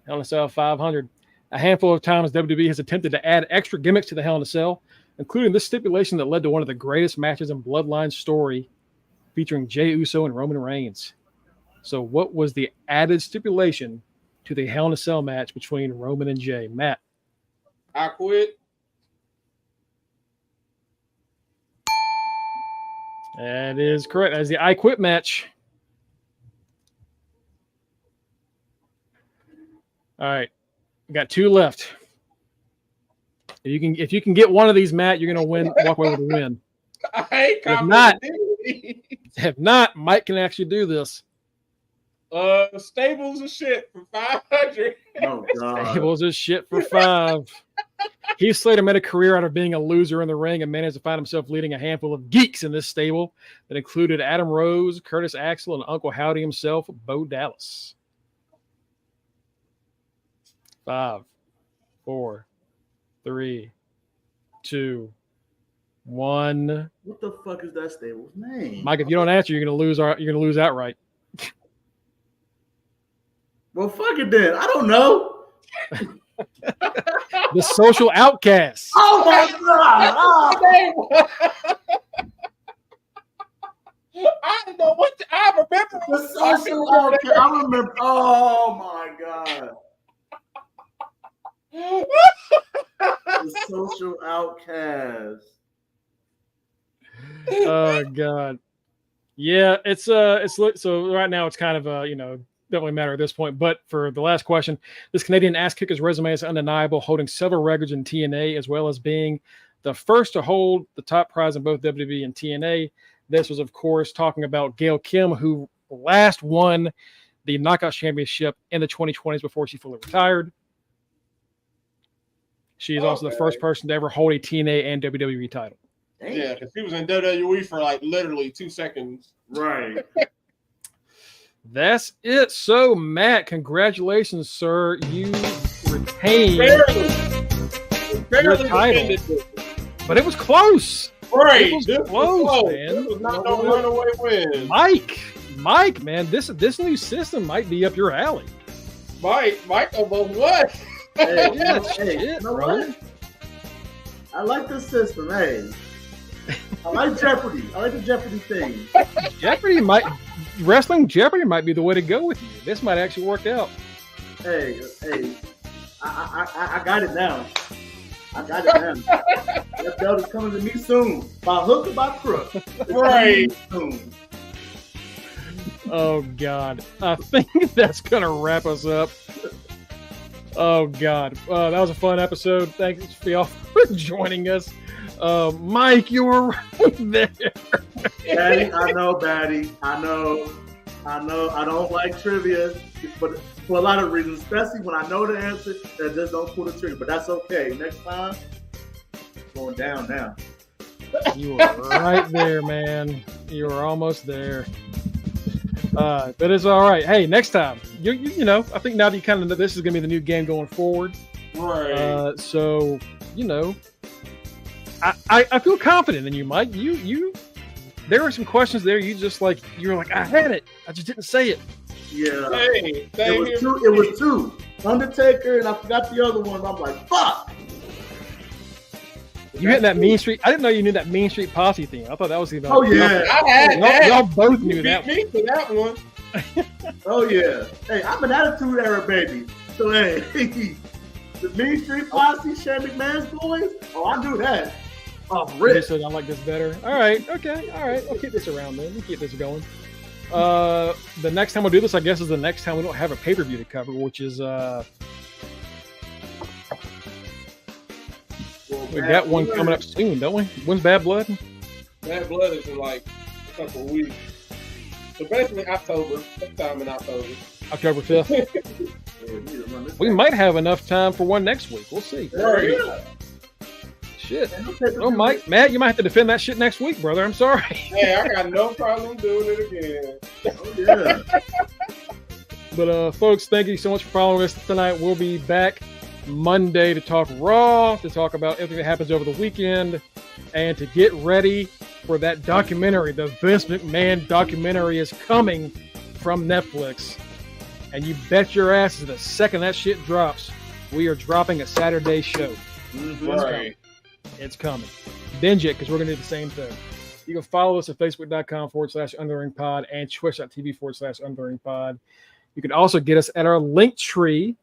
Hell in a Cell 500. A handful of times WWE has attempted to add extra gimmicks to the Hell in a Cell, including this stipulation that led to one of the greatest matches in Bloodline's story, featuring Jey Uso and Roman Reigns. So what was the added stipulation to the Hell in a Cell match between Roman and Jey? Matt? I quit. That is correct. That is the I Quit match. All right. We got 2 left. If you can get one of these, Matt, you're gonna win. Walk away with a win. I hate If not, Mike can actually do this. Stables of shit for 500. Oh god. Stables is shit for 5. Heath Slater made a career out of being a loser in the ring and managed to find himself leading a handful of geeks in this stable that included Adam Rose, Curtis Axel, and Uncle Howdy himself, Bo Dallas. 5, 4, 3, 2, 1. What the fuck is that stable's name? Mike, if you don't answer, you're gonna lose. You're gonna lose outright. Well, fuck it then. I don't know. The Social Outcasts. Oh my god! I don't know what I remember. The Social Outcasts. I remember. Oh my god. The Social Outcasts. Oh god. Yeah, it's so right now it's kind of definitely matter at this point. But for the last question, this Canadian ass kicker's resume is undeniable, holding several records in TNA as well as being the first to hold the top prize in both WWE and TNA. This was, of course, talking about Gail Kim, who last won the Knockout Championship in the 2020s before she fully retired. She is also the first person to ever hold a TNA and WWE title. Yeah, because he was in WWE for like literally 2 seconds. Right. That's it. So, Matt, congratulations, sir. You retained your title. But it was close. Right. It was close, man. This was not no runaway win. Mike, man, this new system might be up your alley. Mike almost what? Hey, Shit, you know bro. what? I like this system. Hey, I like Jeopardy. I like the Jeopardy thing. Wrestling Jeopardy might be the way to go with you. This might actually work out. Hey, I got it now. That belt is coming to me soon. By hook or by crook. Right. Soon. Oh, God. I think that's going to wrap us up. Oh, God. That was a fun episode. Thanks for y'all for joining us. Mike, you were right there. Batty, I know, Batty. I know. I don't like trivia, but for a lot of reasons, especially when I know the answer, that just don't pull the trigger. But that's okay. Next time, going down now. You were right there, man. You were almost there. But it's all right. Hey, next time, you know, I think now that you kind of know this is going to be the new game going forward. Right. So, you know, I feel confident in you, Mike. There were some questions there. You were like, I had it. I just didn't say it. Yeah. Hey, it was two. Undertaker, and I forgot the other one. I'm like, fuck. You hitting that Mean Street? I didn't know you knew that Mean Street Posse theme. I thought that was even. Oh yeah, I had that. Y'all both knew that. Me for that one. Oh yeah. Hey, I'm an attitude era baby. So hey, the Mean Street Posse, Shane McMahon's boys. Oh, I do that. Oh, rich. So I like this better. All right. Okay. All right. I'll keep this around then. We'll keep this going. The next time we'll do this, I guess, is the next time we don't have a pay-per-view to cover, which is we got one coming up soon, don't we? When's Bad Blood? Bad Blood is in like a couple of weeks. So basically October, sometime in October. October 5th. We might have enough time for one next week. We'll see. Right. Shit. Oh, Mike, Matt, you might have to defend that shit next week, brother. I'm sorry. Hey, I got no problem doing it again. Oh, yeah. But folks, thank you so much for following us tonight. We'll be back Monday to talk Raw, to talk about everything that happens over the weekend, and to get ready for that documentary. The Vince McMahon documentary is coming from Netflix. And you bet your asses the second that shit drops, we are dropping a Saturday show. Right. It's coming. Binge it, because we're going to do the same thing. You can follow us at facebook.com/undertheringpod and twitch.tv/undertheringpod. You can also get us at our link tree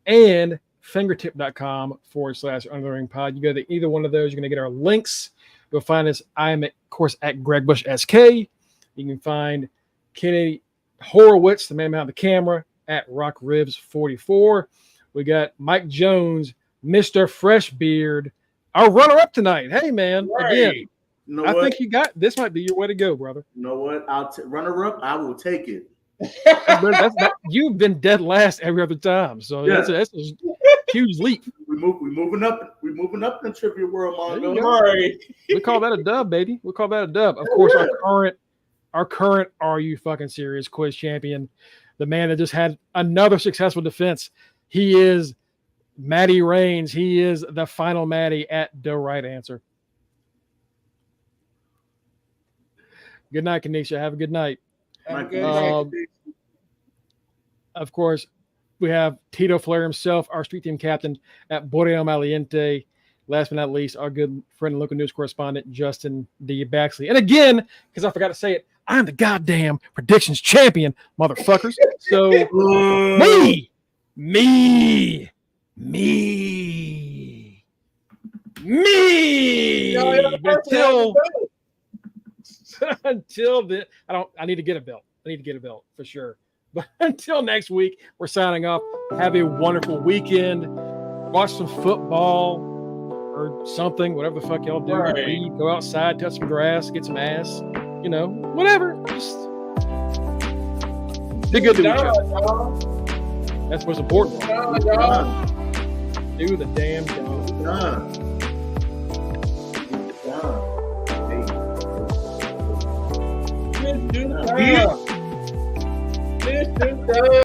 and fingertip.com/undertheringpod. You go to either one of those, you're going to get our links. You'll find us. I am, of course, at Greg Bush SK. You can find Kenny Horowitz, the man behind the camera, at RockRibs44. We got Mike Jones, Mr. Freshbeard, our runner-up tonight. Hey, man, again, I think you got this. Might be your way to go, brother. You know what? Runner-up, I will take it. You've been dead last every other time, so that's a huge leap. We're moving up. We're moving up in the trivia world, Mongo. Right. We call that a dub, baby. We call that a dub. Of course, our current Are You Fucking Serious quiz champion, the man that just had another successful defense. He is Matty Reigns. He is the final Matty at the right answer. Good night, Kanisha. Have a good night. Have a good night. Of course, we have Tito Flair himself, our street team captain at Borreo Maliente. Last but not least, our good friend and local news correspondent, Justin D. Baxley. And again, because I forgot to say it, I'm the goddamn predictions champion, motherfuckers. So, me. Until then, I need to get a belt. I need to get a belt for sure. But until next week, we're signing off. Have a wonderful weekend. Watch some football or something, whatever the fuck y'all do. Right. Read, go outside, touch some grass, get some ass, whatever. Just be good to each other. That's what's important. Do the damn job.